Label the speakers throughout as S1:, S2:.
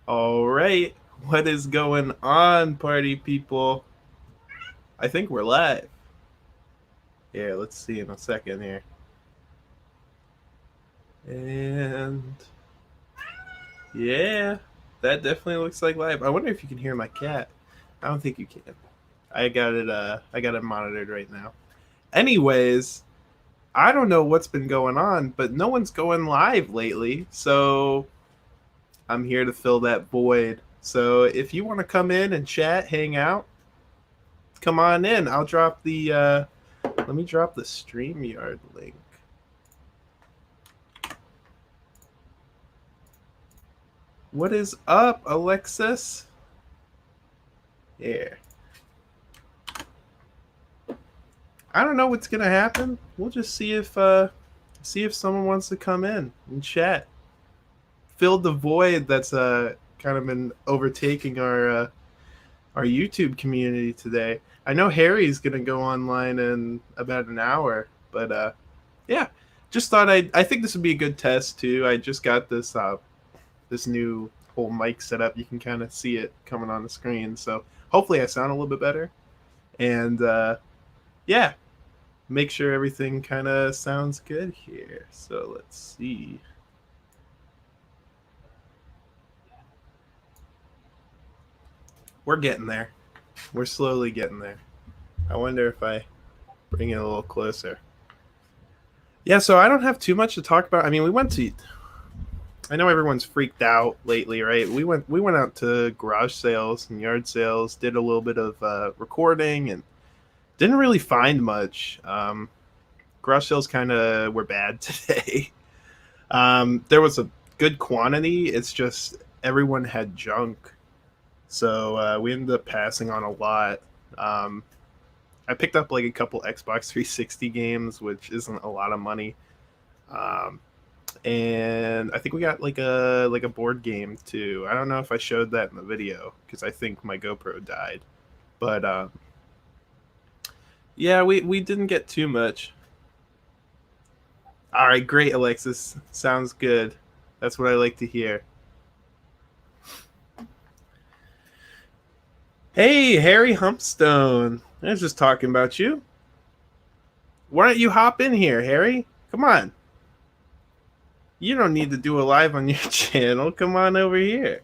S1: All right. What is going on, party people? I think we're live. Yeah, let's see in a second here. And yeah, that definitely looks like live. I wonder if you can hear my cat. I don't think you can. I got it monitored right now. Anyways, I don't know what's been going on, but no one's going live lately. So I'm here to fill that void. So if you want to come in and chat, hang out, come on in. I'll drop the let me drop the StreamYard link. What is up, Alexis? Yeah. I don't know what's gonna happen. We'll just see if someone wants to come in and chat. Fill the void that's kind of been overtaking our YouTube community today. I know Harry's gonna go online in about an hour, but yeah, just thought I think this would be a good test too. I just got this new whole mic setup. You can kind of see it coming on the screen, so hopefully I sound a little bit better. And yeah, make sure everything kind of sounds good here. So let's see. We're getting there. We're slowly getting there. I wonder if I bring it a little closer. Yeah, so I don't have too much to talk about. I mean, we went to I know everyone's freaked out lately, right? We went out to garage sales and yard sales, did a little bit of recording, and didn't really find much. Garage sales kind of were bad today. There was a good quantity. It's just everyone had junk, so we ended up passing on a lot. Um, I picked up like a couple Xbox 360 games, which isn't a lot of money. Um, and I think we got like a board game too. I don't know if I showed that in the video because I think my GoPro died. But yeah, we didn't get too much. All right, great, Alexis. Sounds good. That's what I like to hear. Hey, Harry Humpstone. I was just talking about you. Why don't you hop in here, Harry? Come on. You don't need to do a live on your channel. Come on over here.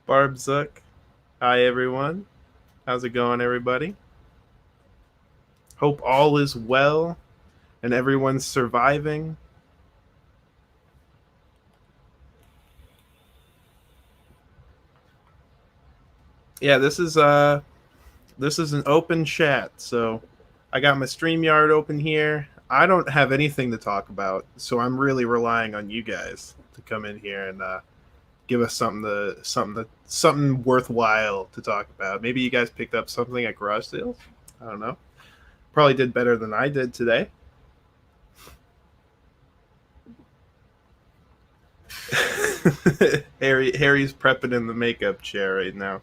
S1: Barb Zuck. Hi, everyone. How's it going, everybody? Hope all is well and everyone's surviving. Yeah, this is an open chat, so I got my StreamYard open here. I don't have anything to talk about, so I'm really relying on you guys to come in here and give us something worthwhile to talk about. Maybe you guys picked up something at garage sales. I don't know. Probably did better than I did today. Harry's prepping in the makeup chair right now.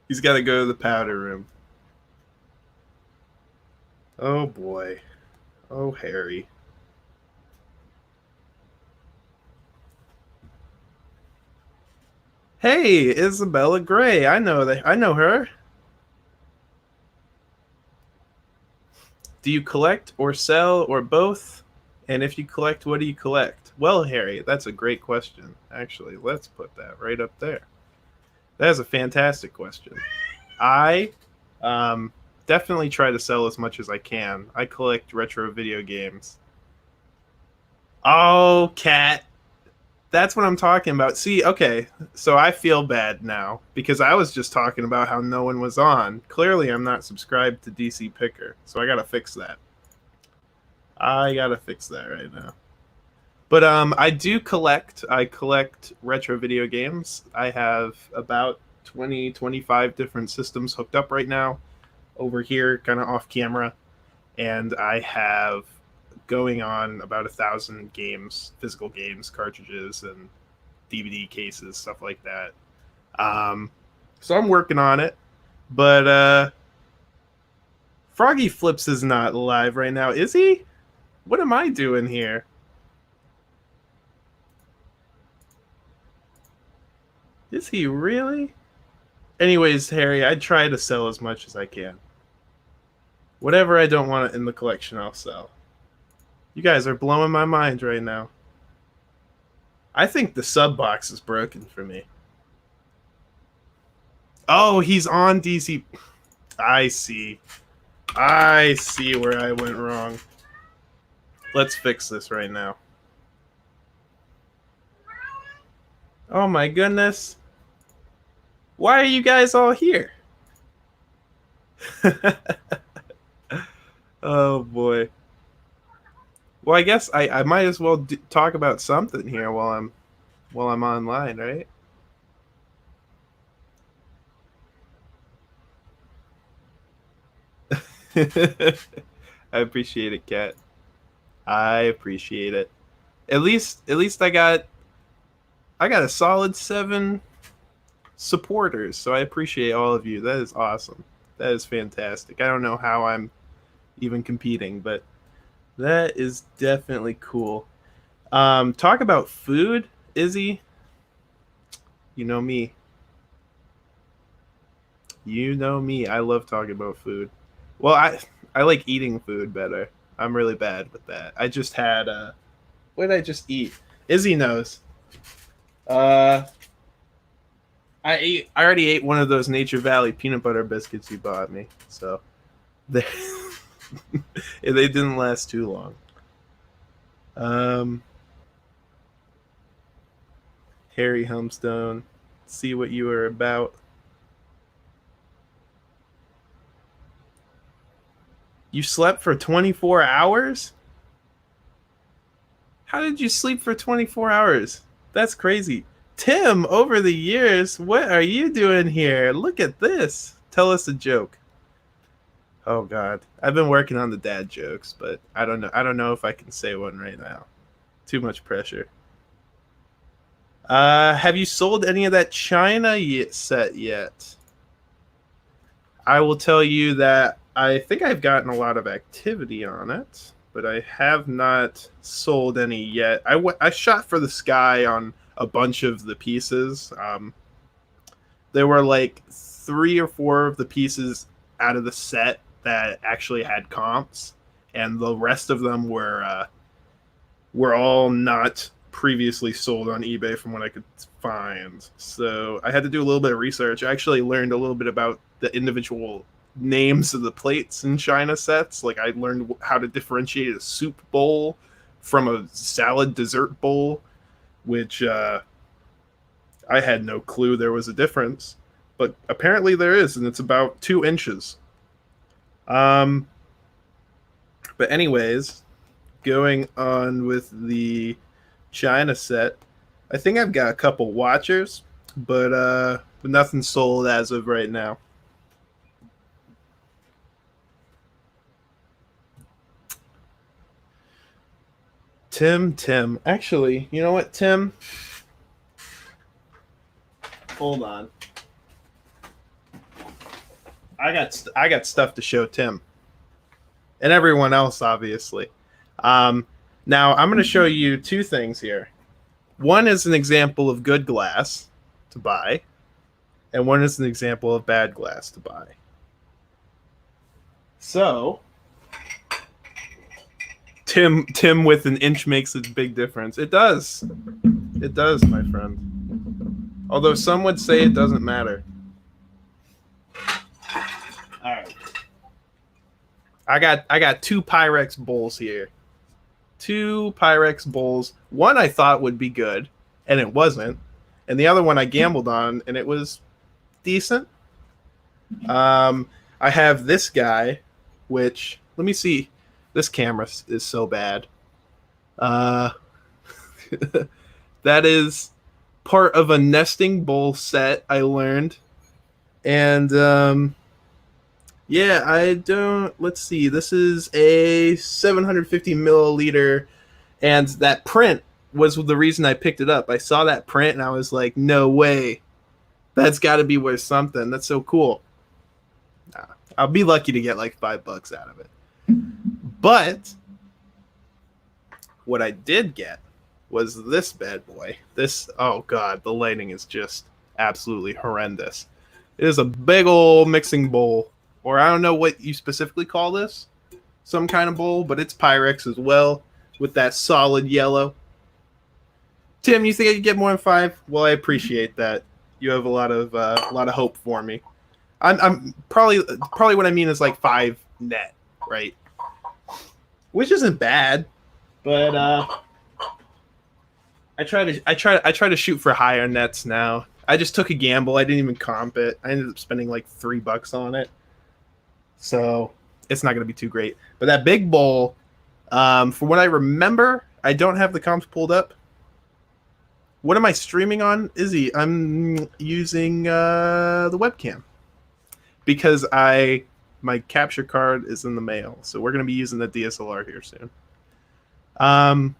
S1: He's got to go to the powder room. Oh boy. Oh Harry. Hey, Isabella Gray. I know her. Do you collect or sell or both? And if you collect, what do you collect? Well, Harry, that's a great question. Actually, let's put that right up there. That is a fantastic question. I definitely try to sell as much as I can. I collect retro video games. Oh, cat. That's what I'm talking about. See, okay, so I feel bad now because I was just talking about how no one was on. Clearly, I'm not subscribed to DC Picker, so I gotta fix that. I gotta fix that right now. But I do collect. I collect retro video games. I have about 20, 25 different systems hooked up right now over here, kind of off camera, and I have going on about 1,000 games, physical games, cartridges, and DVD cases, stuff like that. So I'm working on it, but Froggy Flips is not live right now, is he? What am I doing here? Is he really? Anyways, Harry, I try to sell as much as I can. Whatever I don't want in the collection, I'll sell. You guys are blowing my mind right now. I think the sub box is broken for me. Oh, he's on DC. I see. I see where I went wrong. Let's fix this right now. Oh my goodness. Why are you guys all here? Oh boy. Well, I guess I might as well talk about something here while I'm online, right? I appreciate it, Kat. I appreciate it. At least I got a solid 7 supporters, so I appreciate all of you. That is awesome. That is fantastic. I don't know how I'm even competing, but that is definitely cool. Talk about food, Izzy. You know me. You know me. I love talking about food. Well, I like eating food better. I'm really bad with that. I just had what did I just eat? Izzy knows. Uh I already ate one of those Nature Valley peanut butter biscuits you bought me. So they they didn't last too long. Um Harry Humstone, see what you are about. You slept for 24 hours? How did you sleep for 24 hours? That's crazy. Tim, over the years, what are you doing here? Look at this. Tell us a joke. Oh god. I've been working on the dad jokes, but I don't know. I don't know if I can say one right now. Too much pressure. Have you sold any of that China set yet? I will tell you that I think I've gotten a lot of activity on it, but I have not sold any yet. I shot for the sky on a bunch of the pieces. There were like 3 or 4 of the pieces out of the set that actually had comps, and the rest of them were all not previously sold on eBay from what I could find. So I had to do a little bit of research. I actually learned a little bit about the individual names of the plates in China sets. Like I learned how to differentiate a soup bowl from a salad dessert bowl, which I had no clue there was a difference, but apparently there is, and it's about 2 inches. Um, but anyways, going on with the China set, I think I've got a couple watchers, but nothing sold as of right now. Tim. Actually, you know what, Tim? Hold on. I got stuff to show Tim and everyone else, obviously. Now I'm going to show you 2 things here. One is an example of good glass to buy, and one is an example of bad glass to buy. So, Tim with an inch makes a big difference. It does. It does, my friend. Although some would say it doesn't matter. All right. I got 2 Pyrex bowls here. 2 Pyrex bowls. One I thought would be good, and it wasn't. And the other one I gambled on, and it was decent. I have this guy, which, let me see. This camera is so bad. That is part of a nesting bowl set I learned. And yeah, I don't. Let's see. This is a 750 milliliter, and that print was the reason I picked it up. I saw that print and I was like, "No way, that's got to be worth something. That's so cool." Nah, I'll be lucky to get like $5 out of it. But what I did get was this bad boy. This, oh god, the lighting is just absolutely horrendous. It is a big old mixing bowl, or I don't know what you specifically call this, some kind of bowl, but it's Pyrex as well with that solid yellow. Tim, you think I could get more than 5? Well, I appreciate that. You have a lot of hope for me. I'm probably what I mean is like 5 net, right? Which isn't bad, but I try to shoot for higher nets now. I just took a gamble. I didn't even comp it. I ended up spending like $3 on it, so it's not going to be too great. But that big bowl, from what I remember, I don't have the comps pulled up. What am I streaming on, Izzy? I'm using the webcam because my capture card is in the mail, so we're going to be using the DSLR here soon. Oh,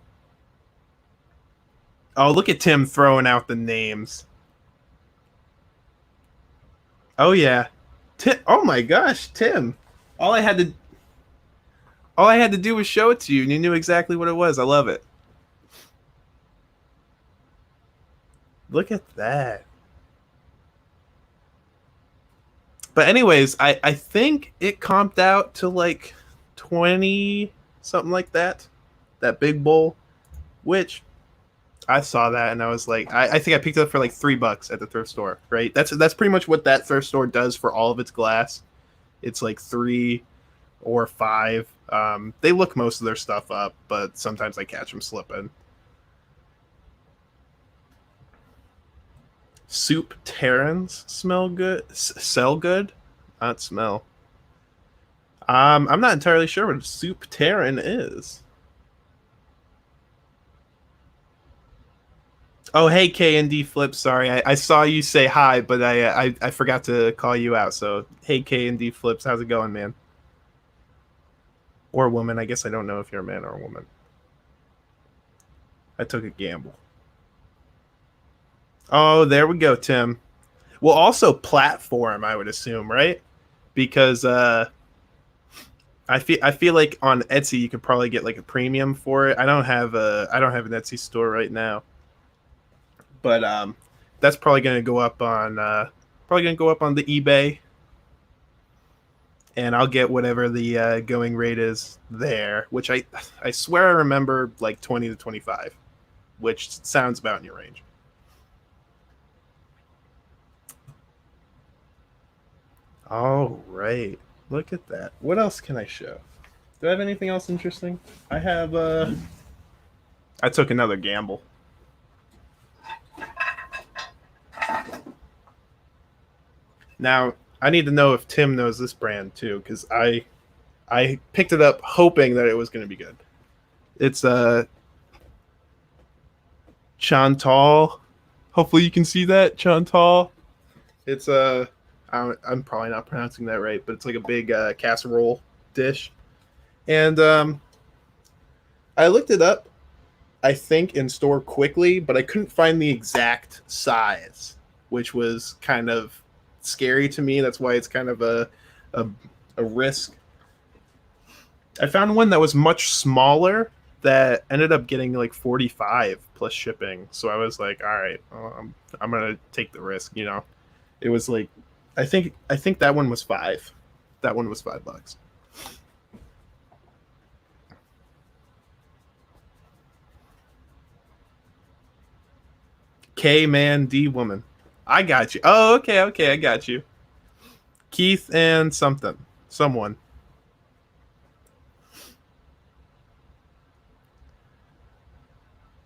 S1: look at Tim throwing out the names. Oh yeah, Tim. Oh my gosh, Tim. All I had to do was show it to you, and you knew exactly what it was. I love it. Look at that. But anyways, I think it comped out to like 20, something like that. That big bowl, which I saw that and I was like, I think I picked it up for like $3 at the thrift store, right? That's pretty much what that thrift store does for all of its glass. It's like 3 or 5. They look most of their stuff up, but sometimes I catch them slipping. Soup Terrans smell good. Sell good? Not smell. I'm not entirely sure what a Soup Terran is. Oh, hey, K and D Flip. Sorry, I saw you say hi, but I forgot to call you out. So, hey, K and D Flips, how's it going, man? Or woman. I guess I don't know if you're a man or a woman. I took a gamble. Oh, there we go, Tim. Well, also platform, I would assume, right? Because I feel like on Etsy you could probably get like a premium for it. I don't have an Etsy store right now, but that's probably going to go up on the eBay, and I'll get whatever the going rate is there, which I swear I remember like 20 to 25, which sounds about in your range. All right. Look at that. What else can I show? Do I have anything else interesting? I have I took another gamble. Now, I need to know if Tim knows this brand too, because I picked it up hoping that it was going to be good. It's Chantal. Hopefully you can see that, Chantal. It's I'm probably not pronouncing that right, but it's like a big casserole dish. And I looked it up, I think, in store quickly, but I couldn't find the exact size, which was kind of scary to me. That's why it's kind of a risk. I found one that was much smaller that ended up getting like 45 plus shipping. So I was like, all right, I'm going to take the risk, you know. It was like I think that one was 5. That one was $5. K man D woman. I got you. Oh, okay, I got you. Keith and someone.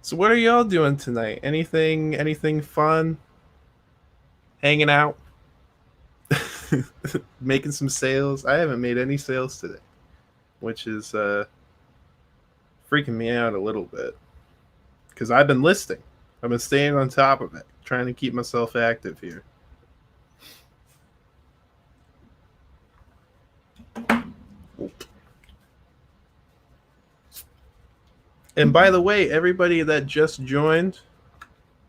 S1: So what are y'all doing tonight? Anything fun? Hanging out? Making some sales? I haven't made any sales today, which is freaking me out a little bit because I've been listing. I've been staying on top of it, trying to keep myself active here. And by the way, everybody that just joined,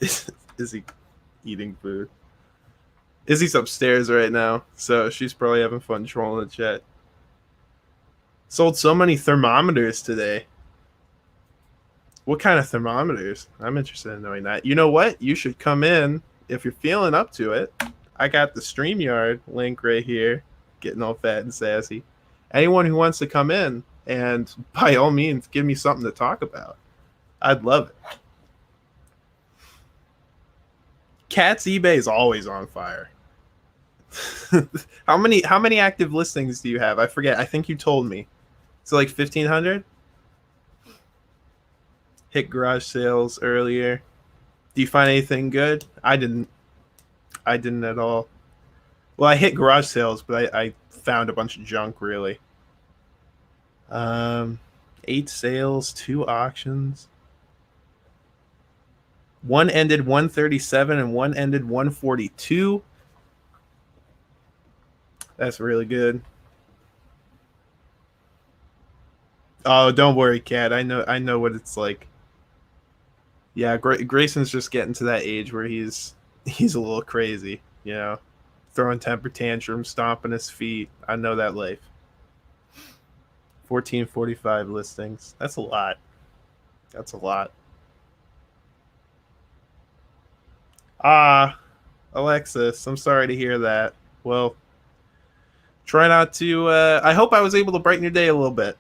S1: is he eating food? Izzy's upstairs right now, so she's probably having fun trolling the chat. Sold so many thermometers today. What kind of thermometers? I'm interested in knowing that. You know what? You should come in if you're feeling up to it, I got the StreamYard link right here, getting all fat and sassy. Anyone who wants to come in and by all means give me something to talk about, I'd love it. Cat's eBay is always on fire. How many active listings do you have? I forget. I think you told me. So like 1,500? Hit garage sales earlier. Do you find anything good? I didn't. I didn't at all. Well, I hit garage sales, but I found a bunch of junk really. Um, 8 sales, 2 auctions. One ended 137 and one ended 142. That's really good. Oh, don't worry, Kat. I know what it's like. Yeah, Grayson's just getting to that age where he's a little crazy, throwing temper tantrums, stomping his feet. I know that life. 1445 listings. That's a lot. That's a lot. Ah, Alexis, I'm sorry to hear that. Well, try not to. I hope I was able to brighten your day a little bit,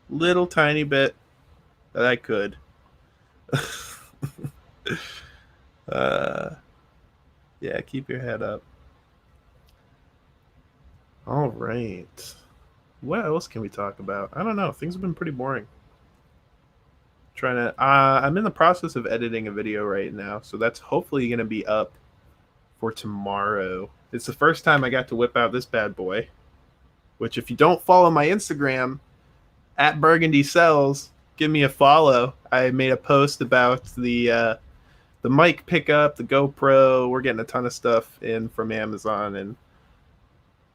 S1: little tiny bit that I could. uh, yeah, keep your head up. All right. What else can we talk about? I don't know. Things have been pretty boring. Trying to. I'm in the process of editing a video right now, so that's hopefully going to be up for tomorrow. It's the first time I got to whip out this bad boy. Which, if you don't follow my Instagram at Burgundy Sells, give me a follow. I made a post about the mic pickup, the GoPro. We're getting a ton of stuff in from Amazon, and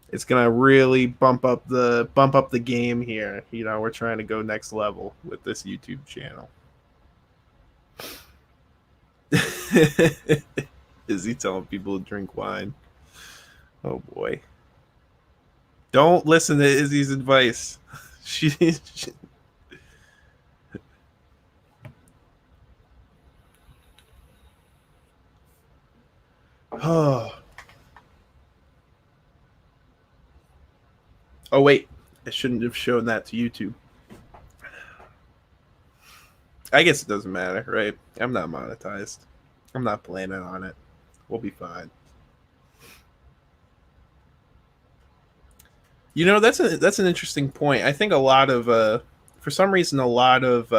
S1: it's gonna really bump up the game here. We're trying to go next level with this YouTube channel. Is he telling people to drink wine? Oh boy. Don't listen to Izzy's advice. she Oh. Oh wait, I shouldn't have shown that to YouTube. I guess it doesn't matter, right? I'm not monetized. I'm not planning on it. We'll be fine. That's an interesting point. I think a lot of for some reason a lot of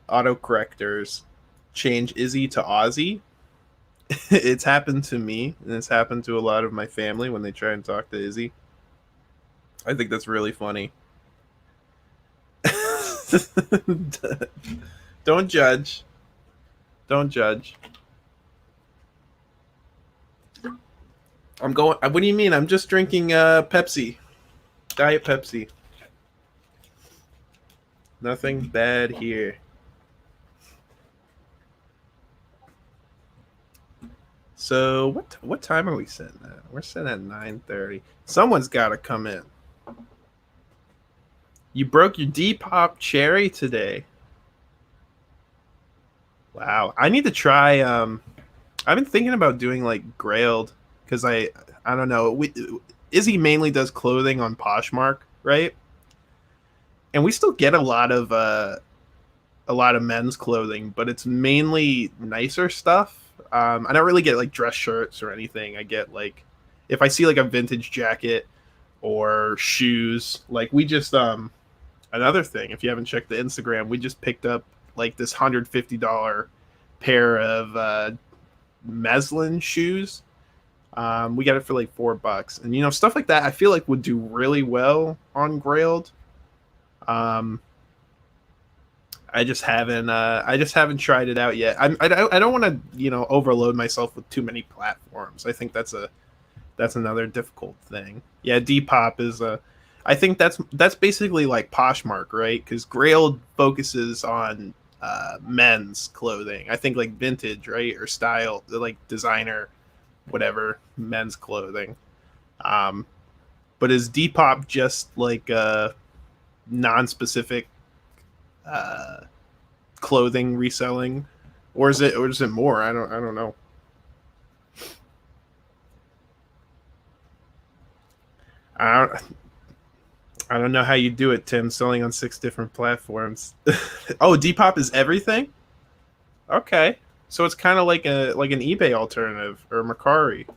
S1: autocorrectors change Izzy to Aussie. It's happened to me, and it's happened to a lot of my family when they try and talk to Izzy. I think that's really funny. Don't judge. Don't judge. I'm going. What do you mean? I'm just drinking Pepsi, Diet Pepsi. Nothing bad here. So what time are we sitting at? We're sitting at 9:30. Someone's got to come in. You broke your Depop cherry today. Wow, I need to try. I've been thinking about doing like Grailed because I don't know. Izzy mainly does clothing on Poshmark, right? And we still get a lot of men's clothing, but it's mainly nicer stuff. I don't really get like dress shirts or anything. I get like if I see like a vintage jacket or shoes. Like we just another thing. If you haven't checked the Instagram, we just picked up like this $150 pair of Meslin shoes. We got it for like $4, and stuff like that. I feel like would do really well on Grailed. I just haven't tried it out yet. I don't want to overload myself with too many platforms. I think that's another difficult thing. Yeah, Depop is I think that's basically like Poshmark, right? Because Grailed focuses on men's clothing. I think like vintage, right, or style, like designer, whatever men's clothing. But is Depop just like non-specific clothing reselling, or is it more? I don't know. I don't, I don't know how you do it, Tim. Selling on 6 different platforms. Oh, Depop is everything. Okay, so it's kind of like an eBay alternative or Mercari.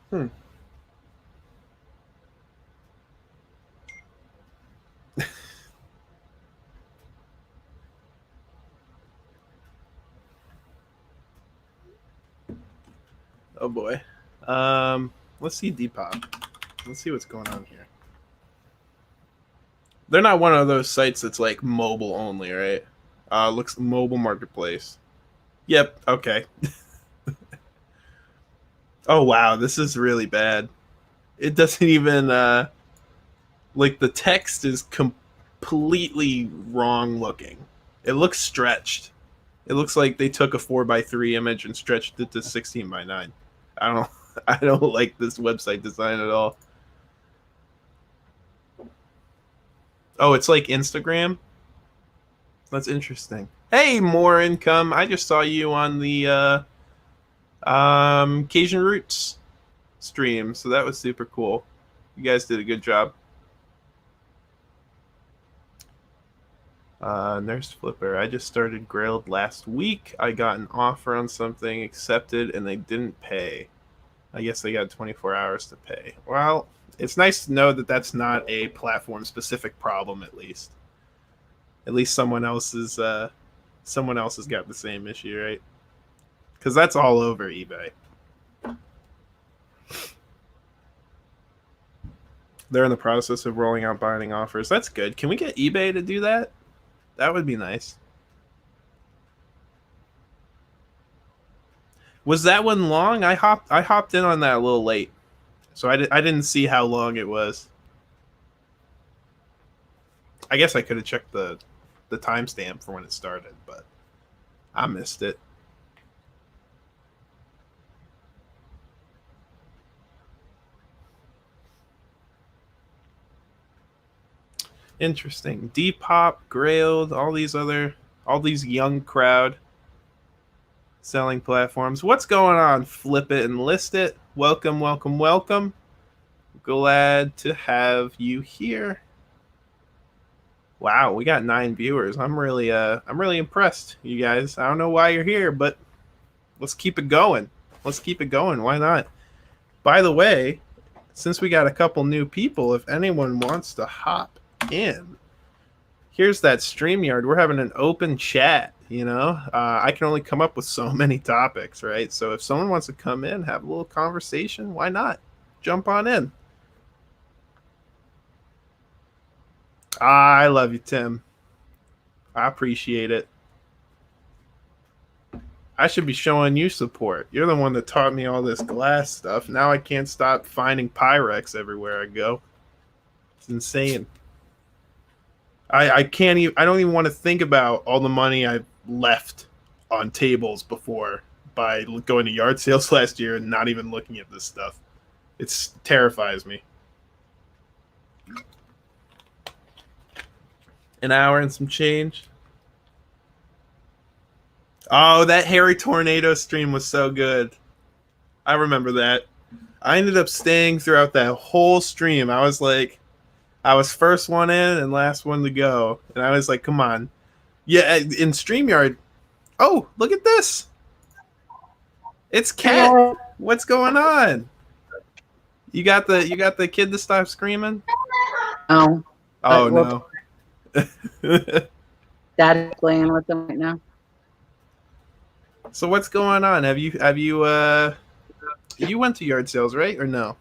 S1: Hmm. Oh boy. Let's see Depop. Let's see what's going on here. They're not one of those sites that's like mobile only, right? Looks mobile marketplace. Yep. Okay. Oh wow, this is really bad. It doesn't even like the text is completely wrong looking. It looks stretched. It looks like they took a 4:3 image and stretched it to 16:9. I don't I don't like this website design at all. Oh, it's like Instagram. That's interesting. Hey, more income. I just saw you on the Cajun Roots stream, so that was super cool. You guys did a good job. Nurse Flipper. I just started Grailed last week. I got an offer on something, accepted, and they didn't pay. I guess they got 24 hours to pay. Well, it's nice to know that that's not a platform-specific problem. At least someone else has got the same issue, right? Because that's all over eBay. They're in the process of rolling out binding offers. That's good. Can we get eBay to do that? That would be nice. Was that one long? I hopped in on that a little late, so I didn't see how long it was. I guess I could have checked the timestamp for when it started, but I missed it. Interesting. Depop, Grailed, all these young crowd selling platforms. What's going on? Flip it and list it. Welcome, welcome, welcome. Glad to have you here. Wow, we got 9 viewers. I'm really impressed, you guys. I don't know why you're here, but let's keep it going. Let's keep it going. Why not? By the way, since we got a couple new people, if anyone wants to hop in, here's that StreamYard. We're having an open chat, you know. I can only come up with so many topics, right? So if someone wants to come in, have a little conversation, why not? Jump on in. I love you, Tim. I appreciate it. I should be showing you support. You're the one that taught me all this glass stuff. Now I can't stop finding Pyrex everywhere I go. It's insane. I can't even. I don't even want to think about all the money I've left on tables before by going to yard sales last year and not even looking at this stuff. It terrifies me. An hour and some change. Oh, that Hairy Tornado stream was so good. I remember that. I ended up staying throughout that whole stream. I was first one in and last one to go. And I was like, come on. Yeah, in StreamYard. Oh, look at this. It's Cat. What's going on? You got the kid to stop screaming?
S2: Oh.
S1: Oh no.
S2: Dad's playing with them right now.
S1: So what's going on? Have you you went to yard sales, right? Or no?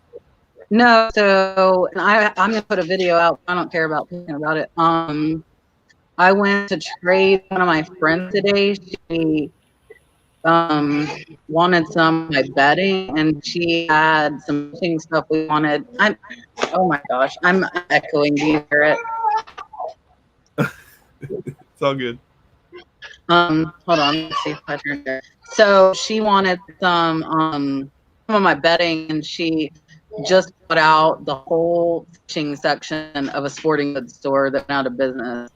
S2: No, so I'm gonna put a video out. I don't care about talking about it. I went to trade one of my friends today. She wanted some of my bedding, and she had some stuff we wanted. Oh my gosh, I'm echoing. Do you hear it?
S1: It's all good.
S2: Hold on, let's see if I turn it. So she wanted some of my bedding, and she just put out the whole fishing section of a sporting goods store that went out of business.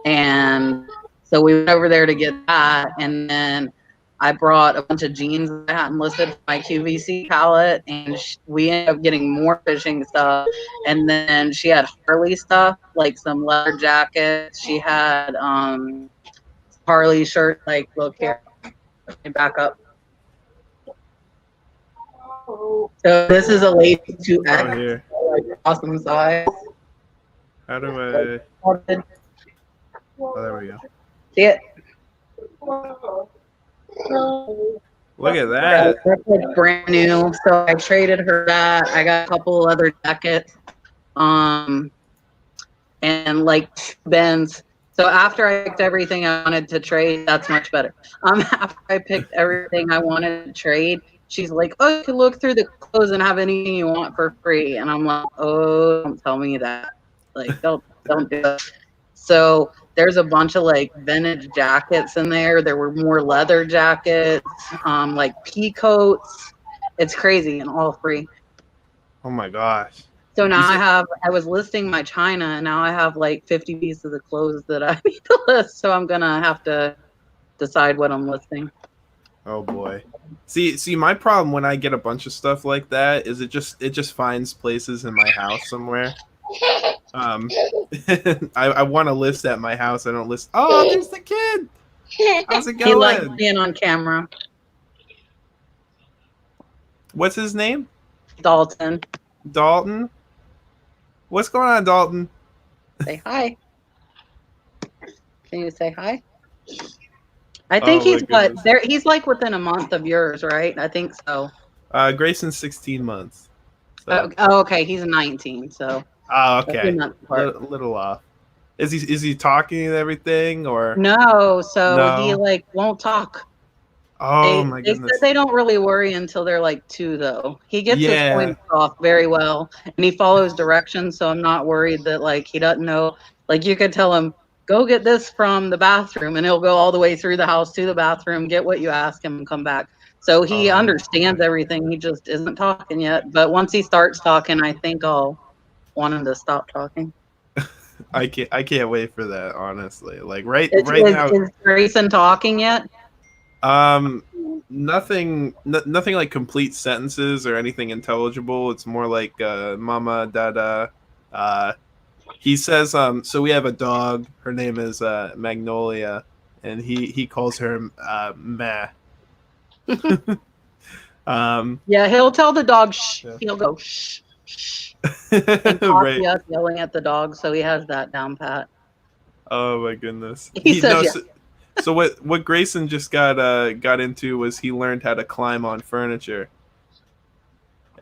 S2: And So we went over there to get that, and then I brought a bunch of jeans that I hadn't listed for my QVC palette, and we ended up getting more fishing stuff. And then she had Harley stuff, like some leather jackets. She had Harley shirt, like, look here, let me back up. So this is a lady 2X,
S1: Oh, here.
S2: like, awesome size.
S1: How do I? Oh, there we go.
S2: See it?
S1: Look at that.
S2: That's like brand new. So I traded her that. I got a couple other jackets, and like 2 bins. So after I picked everything I wanted to trade, that's much better. After I picked everything I wanted to trade, she's like, "Oh, you can look through the clothes and have anything you want for free." And I'm like, "Oh, don't tell me that. Like, don't do that." So there's a bunch of like vintage jackets in there. There were more leather jackets, like pea coats. It's crazy and all free.
S1: Oh my gosh.
S2: So now I was listing my China, and now I have like 50 pieces of clothes that I need to list. So I'm gonna have to decide what I'm listing.
S1: Oh boy. See, my problem when I get a bunch of stuff like that is it just finds places in my house somewhere. I want to list at my house. I don't list. Oh, there's the kid. How's it going?
S2: He likes being on camera.
S1: What's his name?
S2: Dalton.
S1: Dalton. What's going on, Dalton?
S2: Say hi. Can you say hi? I think he's what there. He's like within a month of yours, right? I think so.
S1: Grayson's 16 months.
S2: So. Oh, okay. He's 19, so.
S1: Oh, okay. Little off. Is he talking and everything, or
S2: no? So he like won't talk.
S1: Oh my goodness.
S2: They said they don't really worry until they're like 2, though. He gets his points off very well, and he follows directions, so I'm not worried that like he doesn't know. Like you could tell him, go get this from the bathroom, and he'll go all the way through the house to the bathroom, get what you ask him, and come back. So he understands everything. He just isn't talking yet. But once he starts talking, I think I'll want him to stop talking.
S1: I can't wait for that, honestly. Like right now.
S2: Is Grayson talking yet?
S1: Nothing like complete sentences or anything intelligible. It's more like mama, dada. He says so we have a dog. Her name is Magnolia, and he calls her Ma.
S2: Yeah, he'll tell the dog shh. Yeah. He'll go shh shh. And
S1: right.
S2: Us yelling at the dog, so he has that down pat.
S1: Oh my goodness.
S2: He says yes.
S1: So what Grayson just got into was he learned how to climb on furniture,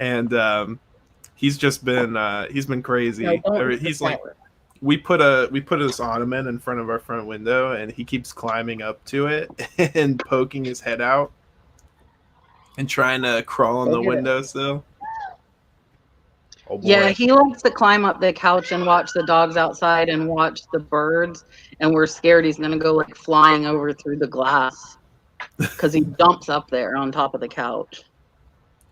S1: and he's been crazy.
S2: No,
S1: he's like, we put this ottoman in front of our front window, and he keeps climbing up to it and poking his head out and trying to crawl on the windowsill. Oh boy.
S2: Yeah, he likes to climb up the couch and watch the dogs outside and watch the birds, and we're scared he's gonna go like flying over through the glass because he jumps up there on top of the couch.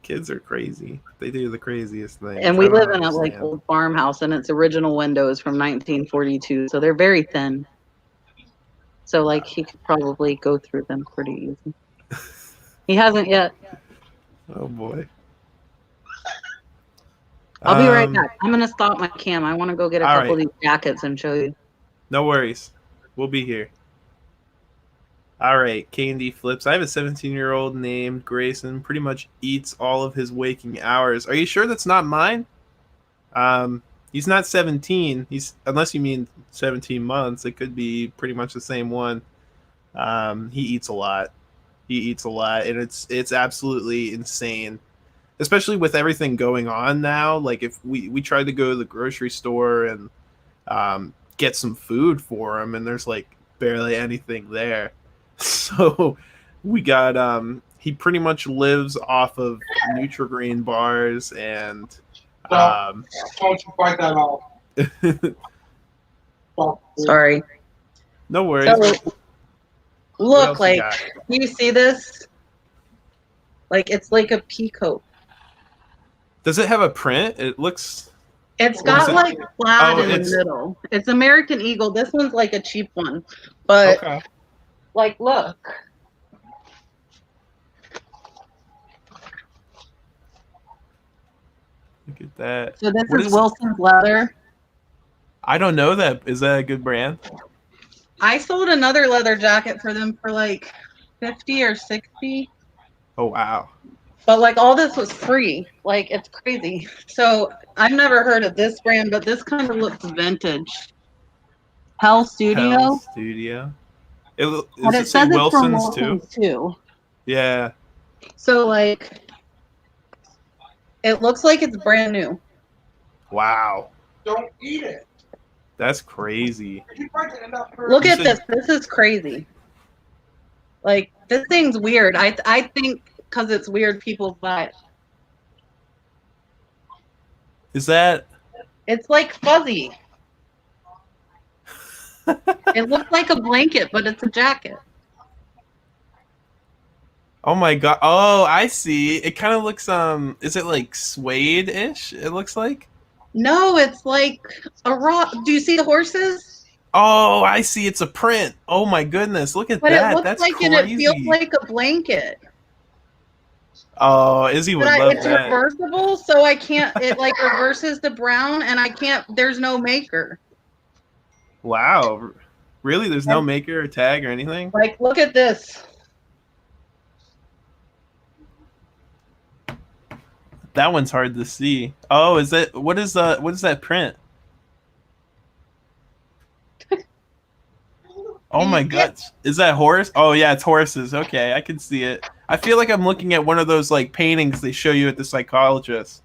S1: Kids are crazy. They do the craziest things.
S2: And we live in a like old farmhouse, and its original windows from 1942, so they're very thin. So like he could probably go through them pretty easy. He hasn't yet.
S1: Oh boy.
S2: I'll be right back. I'm gonna stop my cam. I want to go get a couple of these jackets and show you.
S1: No worries. We'll be here. All right, Candy Flips. I have a 17-year-old named Grayson. Pretty much eats all of his waking hours. Are you sure that's not mine? He's not 17. Unless you mean 17 months. It could be pretty much the same one. He eats a lot. And it's absolutely insane. Especially with everything going on now. Like if we tried to go to the grocery store and get some food for him, and there's like barely anything there. So we got he pretty much lives off of Nutri-Grain bars and
S3: don't you fight that off.
S2: Sorry.
S1: No worries.
S2: So, look, like, do you see this? Like it's like a peacoat.
S1: Does it have a print? It looks
S2: It's
S1: Or is
S2: got
S1: it-
S2: like plaid
S1: Oh,
S2: in
S1: it's-
S2: the middle. It's American Eagle. This one's like a cheap one, but
S1: Okay.
S2: like, look.
S1: Look at that.
S2: So this
S1: What
S2: is
S1: is-
S2: Wilson's leather.
S1: I don't know that. Is that a good brand?
S2: I sold another leather jacket for them for like 50 or 60.
S1: Oh wow.
S2: But like all this was free. Like it's crazy. So I've never heard of this brand, but this kind of looks vintage. Hell Studio.
S1: Hell Studio.
S2: But
S1: Does
S2: it
S1: it say
S2: says it's from
S1: Wilson's too?
S2: Wilson's too.
S1: Yeah.
S2: So like it looks like it's brand new.
S1: Wow.
S3: Don't eat it.
S1: That's crazy.
S3: You might end up hurt.
S2: Look
S1: You
S2: at
S1: said-
S2: this. This is crazy. Like this thing's weird. I think because it's weird, people buy it.
S1: Is that?
S2: It's like fuzzy. It looks like a blanket, but it's a jacket.
S1: Oh my god. Oh, I see. It kind of looks is it like suede-ish? It looks like?
S2: No, it's like a rock. Do you see the horses?
S1: Oh, I see. It's a print. Oh my goodness. Look at
S2: But
S1: that.
S2: it looks
S1: That's
S2: like
S1: crazy.
S2: it feels like a blanket.
S1: Oh, Izzy would
S2: But
S1: love
S2: it's
S1: that.
S2: reversible, so I can't. It like reverses to brown, and I can't. There's no maker.
S1: Wow. Really? There's no maker or tag or anything?
S2: Like, look at this.
S1: That one's hard to see. Oh, is that what is that print? Oh
S2: Can
S1: my
S2: you see
S1: god. Is that horse? Oh yeah, it's horses. Okay, I can see it. I feel like I'm looking at one of those like paintings they show you at the psychologist.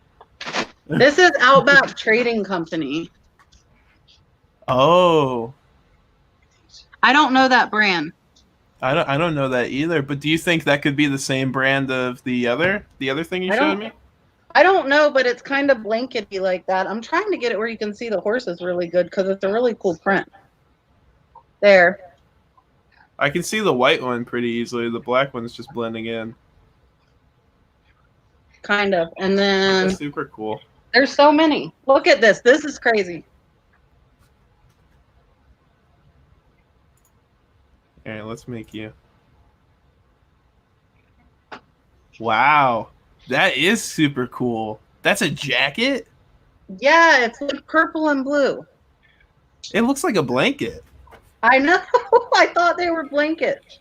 S2: This is Outback Trading Company.
S1: Oh.
S2: I don't know that brand.
S1: I don't know that either, but do you think that could be the same brand of the other thing you
S2: I
S1: showed
S2: don't-
S1: me?
S2: I don't know, but it's kind of blankety like that. I'm trying to get it where you can see the horses really good because it's a really cool print. There.
S1: I can see the white one pretty easily. The black one's just blending in.
S2: Kind of. And then
S1: That's super cool.
S2: there's so many. Look at this. This is crazy.
S1: All right, let's make you. Wow, that is super cool. That's a jacket?
S2: Yeah, it's like purple and blue.
S1: It looks like a blanket.
S2: I know. I thought they were blankets.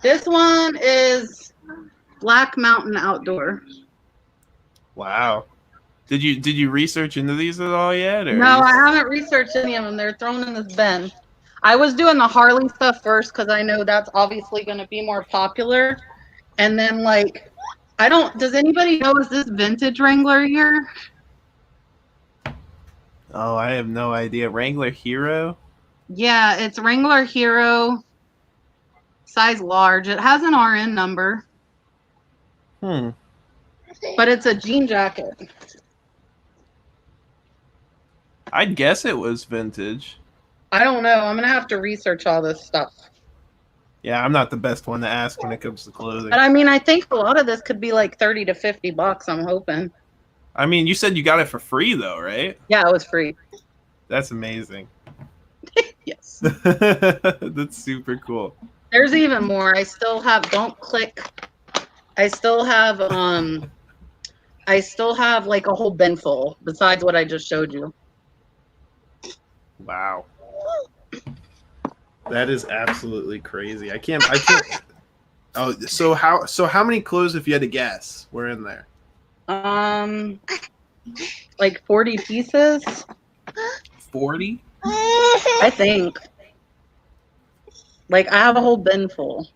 S2: This one is Black Mountain Outdoor.
S1: Wow. Did you research into these at all yet? Or
S2: No, I haven't researched any of them. They're thrown in this bin. I was doing the Harley stuff first because I know that's obviously going to be more popular. And then, like, does anybody know, is this vintage Wrangler here?
S1: Oh, I have no idea. Wrangler Hero?
S2: Yeah, it's Wrangler Hero, size large. It has an RN number,
S1: Hmm.
S2: but it's a jean jacket.
S1: I'd guess it was vintage.
S2: I don't know. I'm going to have to research all this stuff.
S1: Yeah, I'm not the best one to ask when it comes to clothing.
S2: But I mean, I think a lot of this could be like 30 to 50 bucks, I'm hoping.
S1: I mean, you said you got it for free though, right?
S2: Yeah, it was free.
S1: That's amazing.
S2: Yes.
S1: That's super cool.
S2: There's even more. I still have, don't click. I still have like a whole bin full besides what I just showed you.
S1: Wow. That is absolutely crazy. I can't. Oh, so how many clothes, if you had to guess, were in there?
S2: Like 40 pieces,
S1: 40?
S2: I think. Like I have a whole bin full.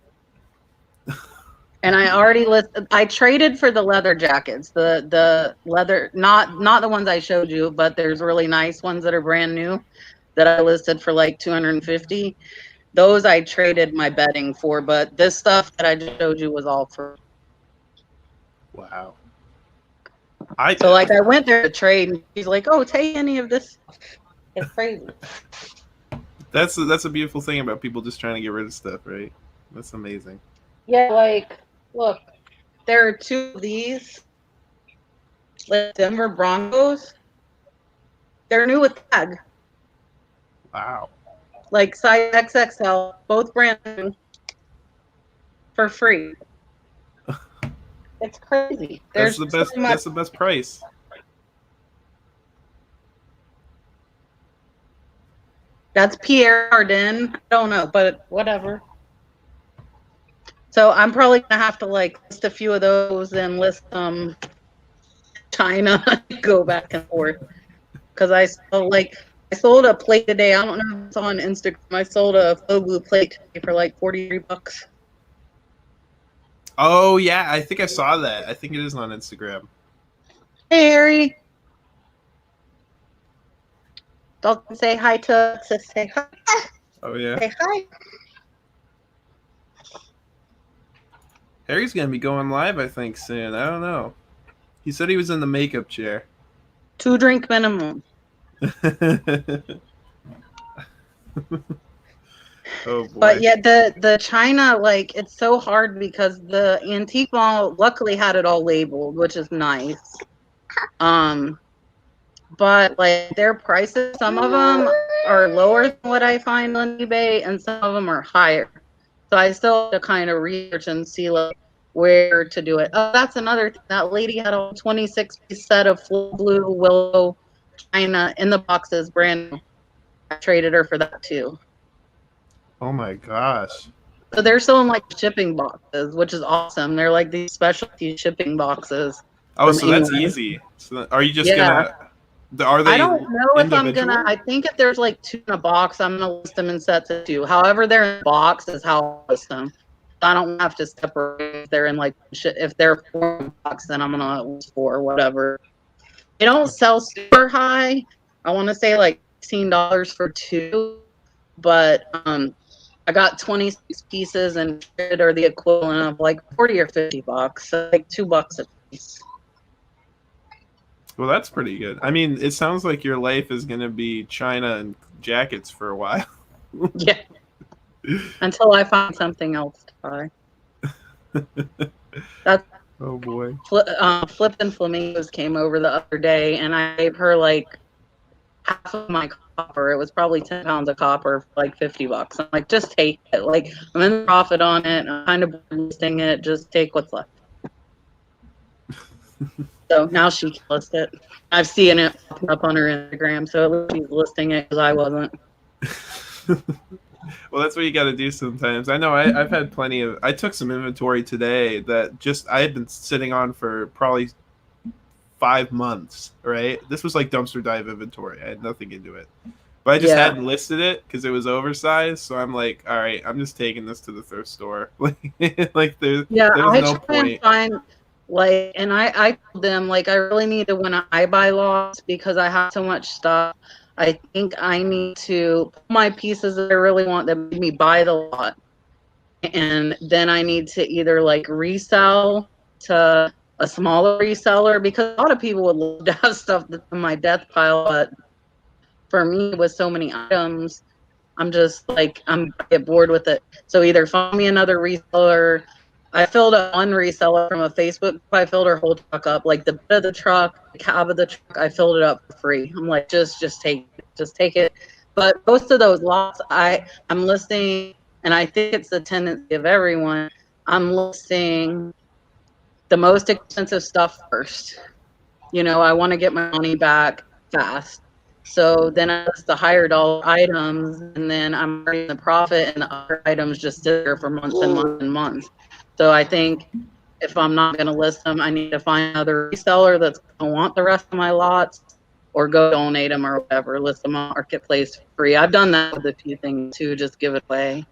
S2: And I already I traded for the leather jackets, the leather, not the ones I showed you, but there's really nice ones that are brand new that I listed for like 250. Those I traded my bedding for, but this stuff that I just showed you was all for.
S1: Wow.
S2: So like I went there to trade, and he's like, "Oh, take any of this." It's crazy.
S1: That's a beautiful thing about people just trying to get rid of stuff, right? That's amazing.
S2: Yeah, like look, there are two of these. like Denver Broncos. They're new with tag,
S1: Wow.
S2: like size XXL, both brand new, for free. It's crazy.
S1: That's
S2: There's
S1: the
S2: so
S1: best.
S2: much.
S1: That's the best price.
S2: That's Pierre Cardin. I don't know, but whatever. So I'm probably gonna have to like list a few of those and list China, go back and forth. Because I sold a plate today. I don't know if it's on Instagram. I sold a faux blue plate today for like $43.
S1: Oh yeah, I think I saw that. I think it is on Instagram.
S2: Hey Harry. Dalton, say hi to sis. Say hi.
S1: Oh yeah.
S2: Say hi.
S1: Harry's gonna be going live, I think, soon. I don't know. He said he was in the makeup chair.
S2: 2 drink minimum.
S1: Oh boy.
S2: But yeah, the China, like, it's so hard because the antique mall luckily had it all labeled, which is nice. But like their prices, some of them are lower than what I find on eBay, and some of them are higher. So I still have to kind of research and see like where to do it. Oh, that's another thing. That lady had a 26-piece set of full blue willow China in the boxes, brand new. I traded her for that too.
S1: Oh my gosh.
S2: So they're still in like shipping boxes, which is awesome. They're like these specialty shipping boxes.
S1: Oh,
S2: from
S1: so that's
S2: England.
S1: easy. So are you just
S2: Yeah.
S1: gonna? Are they?
S2: I don't know if I'm
S1: individual?
S2: gonna. I think if there's like 2 in a box, I'm gonna list them in sets of 2. However, they're in a box is how I list them. I don't have to separate. If they're in like if they're 4 in a box, then I'm gonna list 4, whatever. They don't sell super high. I want to say like $16 for 2, but I got 26 pieces and it are the equivalent of like 40 or 50 bucks, so like $2 a piece.
S1: Well, that's pretty good. I mean, it sounds like your life is gonna be China and jackets for a while.
S2: Yeah. Until I find something else to buy. That's
S1: Oh boy.
S2: Flippin' Flamingos came over the other day, and I gave her like half of my copper. It was probably 10 pounds of copper for like 50 bucks. I'm like, just take it. Like, I'm in the profit on it. I'm kind of listing it. Just take what's left. So now she can list it. I've seen it up on her Instagram, so at least she's listing it because I wasn't.
S1: Well, that's what you got to do sometimes. I know I've had plenty of. I took some inventory today that just I had been sitting on for probably 5 months. Right, this was like dumpster dive inventory. I had nothing into it, but I just hadn't listed it because it was oversized. So I'm like, all right, I'm just taking this to the thrift store. Like there's
S2: I
S1: no
S2: try and
S1: point.
S2: find like, and I told them like I really need to win I buy loss because I have so much stuff. I think I need to put my pieces that I really want that made me buy the lot, and then I need to either like resell to a smaller reseller because a lot of people would love to have stuff that's in my death pile, but for me with so many items, I'm just like I get bored with it. So either find me another reseller. I filled up one reseller from a Facebook group. I filled her whole truck up, like the bed of the truck, the cab of the truck. I filled it up for free. I'm like, just take it. But most of those lots, I'm listing, and I think it's the tendency of everyone. I'm listing the most expensive stuff first. You know, I want to get my money back fast. So then I list the higher dollar items, and then I'm earning the profit, and the other items just sit there for months and months and months. So I think if I'm not going to list them, I need to find another reseller that's going to want the rest of my lots, or go donate them or whatever, list them on Marketplace for free. I've done that with a few things too, just give it away.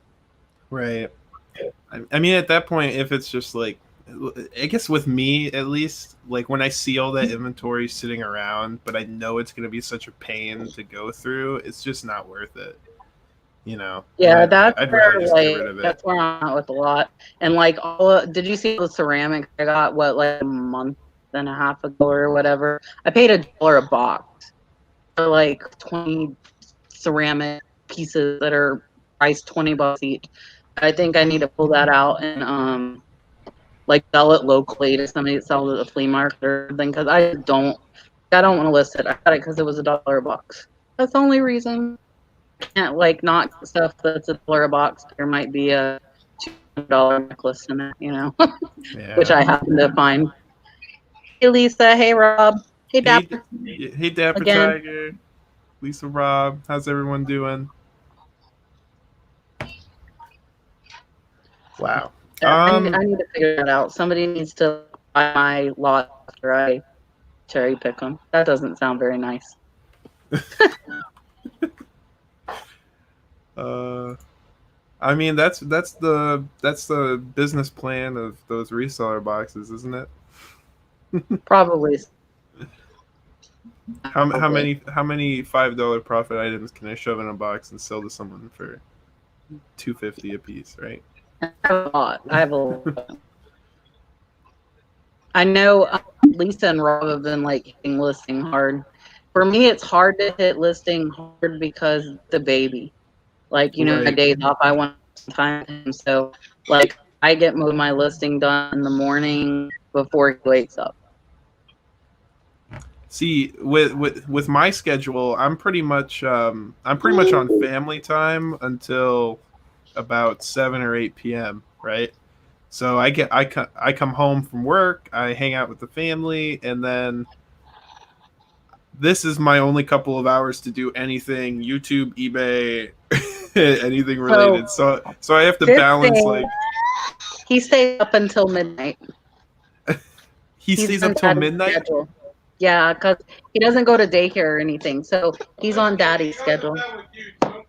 S1: Right. I mean, at that point, if it's just like, I guess with me at least, like when I see all that inventory sitting around, but I know it's going to be such a pain to go through, it's just not worth it. You know?
S2: Yeah, that's
S1: I'd
S2: where
S1: rather just get rid of it.
S2: that's where I'm at with a lot. And like did you see the ceramic I got like a month and a half ago or whatever? I paid $1 a box for like 20 ceramic pieces that are priced $20 each. I think I need to pull that out and like sell it locally to somebody that sells it at a flea market or something. Because I don't want to list it. I got it because it was $1 a box. That's the only reason. I can't like not get stuff that's $1 a box. There might be a $200 necklace in it, you know, which I happen to find. Hey Lisa, hey Rob, hey Dapper.
S1: Hey Dapper
S2: Again.
S1: Tiger, Lisa, Rob, how's everyone doing? Wow.
S2: I need to figure that out. Somebody needs to buy my lot after I cherry pick them. That doesn't sound very nice.
S1: I mean that's the business plan of those reseller boxes, isn't it?
S2: Probably.
S1: How many $5 profit items can I shove in a box and sell to someone for $2.50 a piece, right?
S2: I have a lot. I know Lisa and Rob have been like hitting listing hard. For me, it's hard to hit listing hard because the baby. Like, you know, my days off, I want some time. So, like, I get most of my listing done in the morning before he wakes up.
S1: See, with my schedule, I'm pretty much on family time until about 7 or 8 p.m. Right? So I come home from work, I hang out with the family, and then this is my only couple of hours to do anything YouTube, eBay, anything related. So I have to balance like.
S2: He stays up until midnight.
S1: He stays up till midnight.
S2: Schedule. Yeah, because he doesn't go to daycare or anything, so he's on daddy's schedule.
S1: Oh,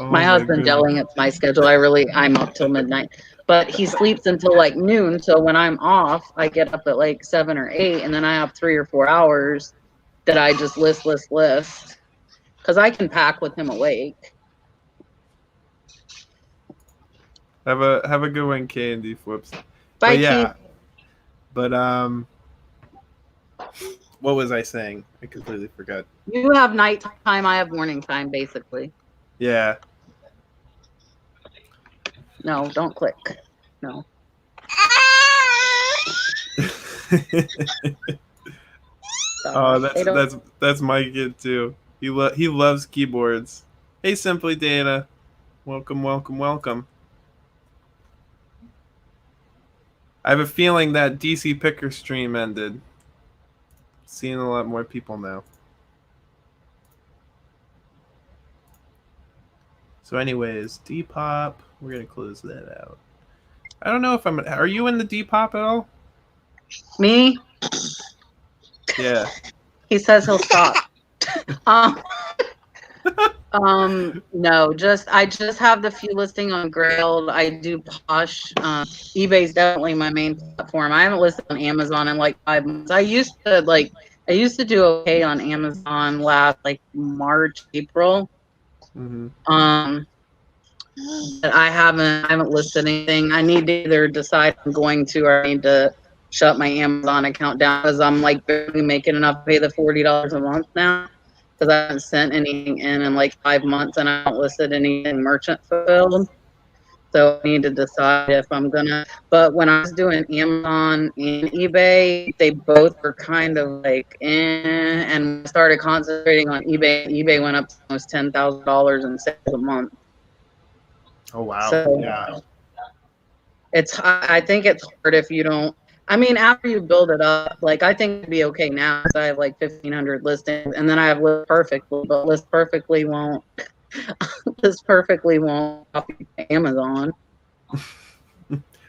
S2: my husband's yelling at my schedule. I'm up till midnight, but he sleeps until like noon. So when I'm off, I get up at like 7 or 8, and then I have 3 or 4 hours that I just list, because I can pack with him awake.
S1: Have a good one, Candy Flips.
S2: Bye,
S1: but yeah.
S2: Keith.
S1: But what was I saying? I completely forgot.
S2: You have night time. I have morning time, basically.
S1: Yeah.
S2: No, don't click. No.
S1: Oh, that's my kid too. He loves keyboards. Hey, Simply Dana, welcome. I have a feeling that DC Picker stream ended. Seeing a lot more people now. So anyways, Depop, we're going to close that out. I don't know if are you in the Depop at all?
S2: Me?
S1: Yeah.
S2: He says he'll stop. No, I just have the few listing on Grailed. I do Posh. eBay's definitely my main platform. I haven't listed on Amazon in like 5 months. I used to do okay on Amazon last like March, April.
S1: Mm-hmm.
S2: But I haven't listed anything. I need to either decide I'm going to, or I need to shut my Amazon account down because I'm like barely making enough to pay the $40 a month now. Because I haven't sent anything in like 5 months, and I haven't listed anything merchant fulfilled. So I need to decide if I'm gonna. But when I was doing Amazon and eBay, they both were kind of like and started concentrating on eBay. eBay went up to almost $10,000 in sales a month.
S1: Oh wow!
S2: So
S1: yeah,
S2: I think it's hard if you don't. I mean, after you build it up, like I think it'd be okay now. I have like 1,500 listings, and then I have List Perfectly, but List Perfectly won't copy Amazon.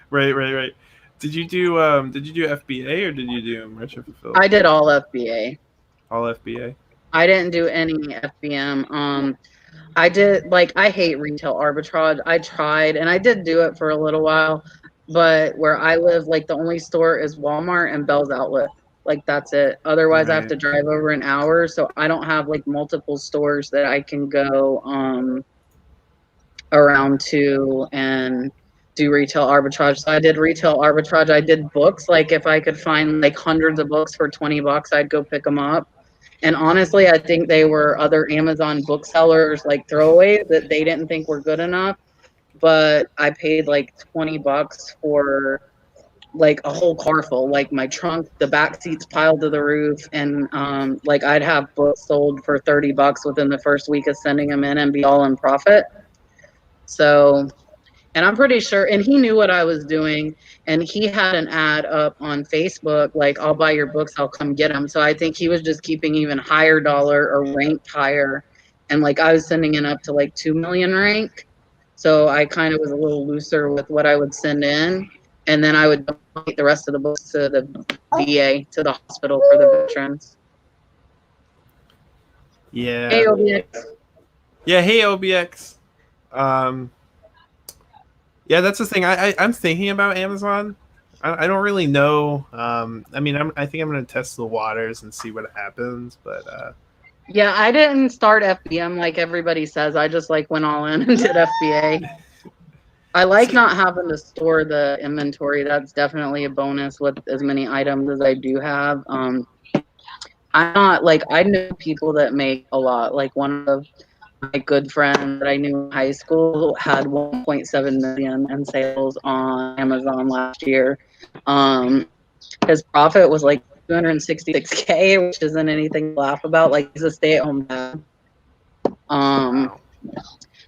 S1: Right. Did you do FBA or did you do merchant fulfilled?
S2: I did all FBA.
S1: All FBA.
S2: I didn't do any FBM. I did I hate retail arbitrage. I tried, and I did do it for a little while. But where I live, like the only store is Walmart and Bell's Outlet. Like that's it. Otherwise, I have to drive over an hour. So I don't have like multiple stores that I can go around to and do retail arbitrage. So I did retail arbitrage. I did books. Like if I could find like hundreds of books for $20, I'd go pick them up. And honestly, I think they were other Amazon booksellers like throwaways that they didn't think were good enough. But I paid like $20 for like a whole car full, like my trunk, the back seats piled to the roof, and like I'd have books sold for $30 within the first week of sending them in and be all in profit. So, and I'm pretty sure, and he knew what I was doing, and he had an ad up on Facebook, like, I'll buy your books, I'll come get them. So I think he was just keeping even higher dollar or ranked higher. And like I was sending it up to like 2 million rank. So I kind of was a little looser with what I would send in. And then I would donate the rest of the books to the VA, to the hospital for the veterans.
S1: Yeah.
S2: Hey, OBX.
S1: Yeah. Hey, OBX. Yeah, that's the thing. I'm thinking about Amazon. I don't really know. I mean, I think I'm gonna test the waters and see what happens. But
S2: Yeah, I didn't start FBM like everybody says. I just like went all in and did FBA. I like not having to store the inventory. That's definitely a bonus with as many items as I do have. I'm not like, I know people that make a lot. Like one of my good friends that I knew in high school had 1.7 million in sales on Amazon last year. His profit was like 266K, which isn't anything to laugh about. Like he's a stay-at-home dad.
S1: wow.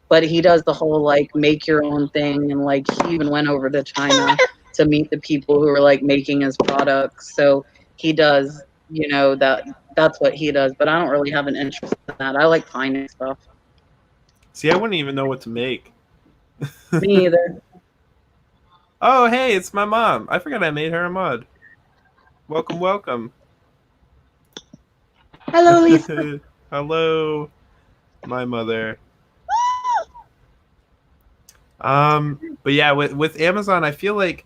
S2: But he does the whole like make your own thing, and like he even went over to China to meet the people who are like making his products. So he does, you know, that's what he does. But I don't really have an interest in that. I like finding stuff.
S1: See, I wouldn't even know what to make.
S2: Me either.
S1: Oh, hey, it's my mom. I forgot I made her a mod. Welcome, welcome.
S2: Hello, Lisa.
S1: Hello, my mother. But yeah, with Amazon, I feel like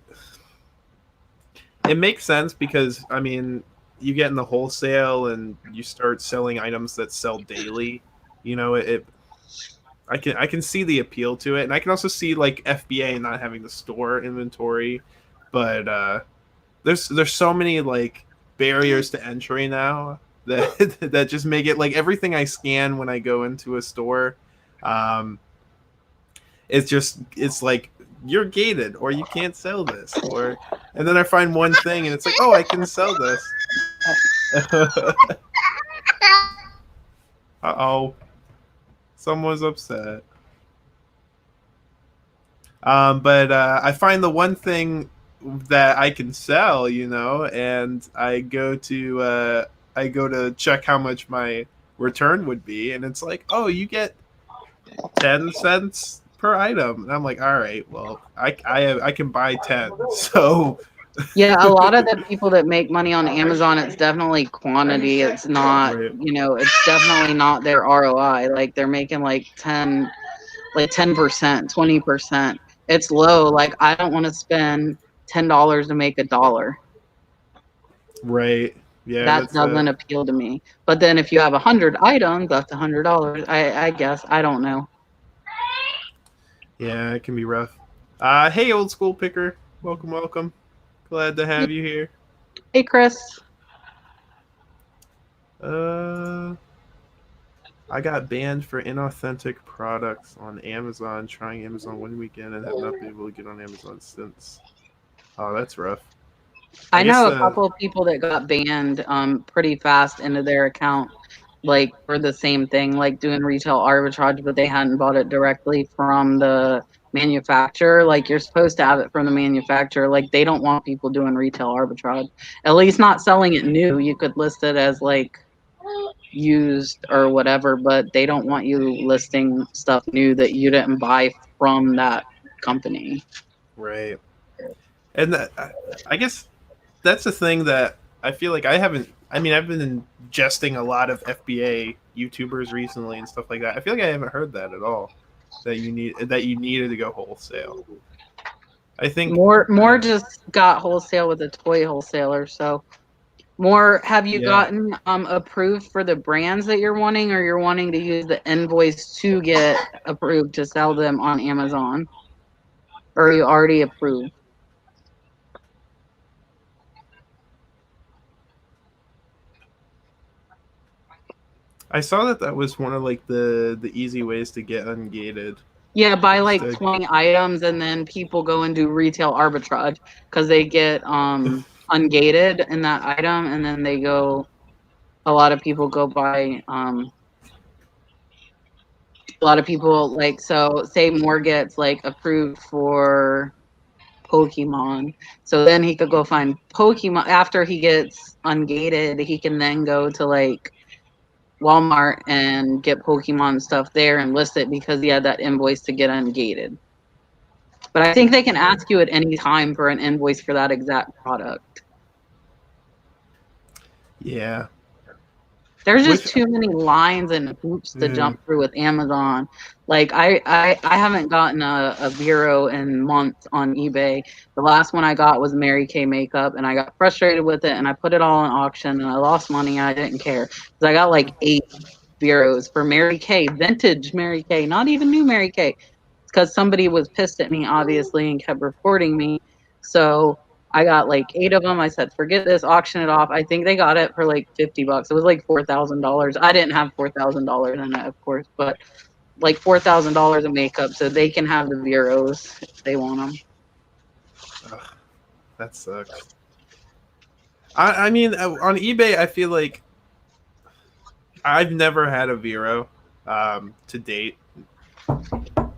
S1: it makes sense because I mean, you get in the wholesale and you start selling items that sell daily. You know, I can see the appeal to it, and I can also see like FBA not having to store inventory, but there's so many like barriers to entry now that that just make it like everything I scan when I go into a store, it's like you're gated or you can't sell this, or and then I find one thing and it's like, oh, I can sell this. Uh-oh. Someone's upset. But I find the one thing that I can sell, you know, and I go to check how much my return would be, and it's like, oh, you get 10 cents per item, and I'm like, all right, well, I can buy 10, so
S2: Yeah, a lot of the people that make money on Amazon, it's definitely quantity. It's not,
S1: right.
S2: you know, it's definitely not their ROI. Like they're making like 10%, 20%. It's low. Like I don't want to spend $10 to make $1.
S1: Right. Yeah,
S2: That
S1: that's
S2: doesn't appeal to me. But then if you have 100 items, that's $100. I guess. I don't know.
S1: yeah, it can be rough. Hey, old school picker, welcome, welcome. Glad to have you here.
S2: Hey, Chris.
S1: I got banned for inauthentic products on Amazon, trying Amazon one weekend and have not been able to get on Amazon since. Oh, that's rough.
S2: I
S1: guess,
S2: know a couple of people that got banned pretty fast into their account, like for the same thing, like doing retail arbitrage, but they hadn't bought it directly from the manufacturer. Like you're supposed to have it from the manufacturer. Like they don't want people doing retail arbitrage, at least not selling it new. You could list it as like used or whatever, but they don't want you listing stuff new that you didn't buy from that company.
S1: Right. And I guess that's the thing that I feel like I haven't. I mean, I've been ingesting a lot of FBA YouTubers recently and stuff like that. I feel like I haven't heard that at all. That you needed to go wholesale. I think
S2: More just got wholesale with a toy wholesaler. So more, have you gotten approved for the brands that you're wanting, or you're wanting to use the invoice to get approved to sell them on Amazon? Or are you already approved?
S1: I saw that was one of like the easy ways to get ungated.
S2: Yeah, buy like
S1: Understood.
S2: 20 items and then people go and do retail arbitrage because they get ungated in that item and then they go a lot of people go buy a lot of people like so say more gets like approved for Pokemon. So then he could go find Pokemon after he gets ungated, he can then go to like Walmart and get Pokemon stuff there and list it because he had that invoice to get ungated. But I think they can ask you at any time for an invoice for that exact product.
S1: Yeah.
S2: There's just
S1: Which
S2: too many lines and hoops to jump through with Amazon. Like I haven't gotten a Vero in months on eBay. The last one I got was Mary Kay makeup, and I got frustrated with it, and I put it all on auction, and I lost money, and I didn't care because I got like 8 Veros for Mary Kay, vintage Mary Kay, not even new Mary Kay. It's because somebody was pissed at me, obviously, and kept reporting me. So I got like 8 of them. I said, forget this, auction it off. I think they got it for like $50. It was like $4,000. I didn't have $4,000 in it, of course, but like $4,000 of makeup, so they can have the Veros if they want them.
S1: ugh, that sucks. I mean, on eBay, I feel like I've never had a Vero to date.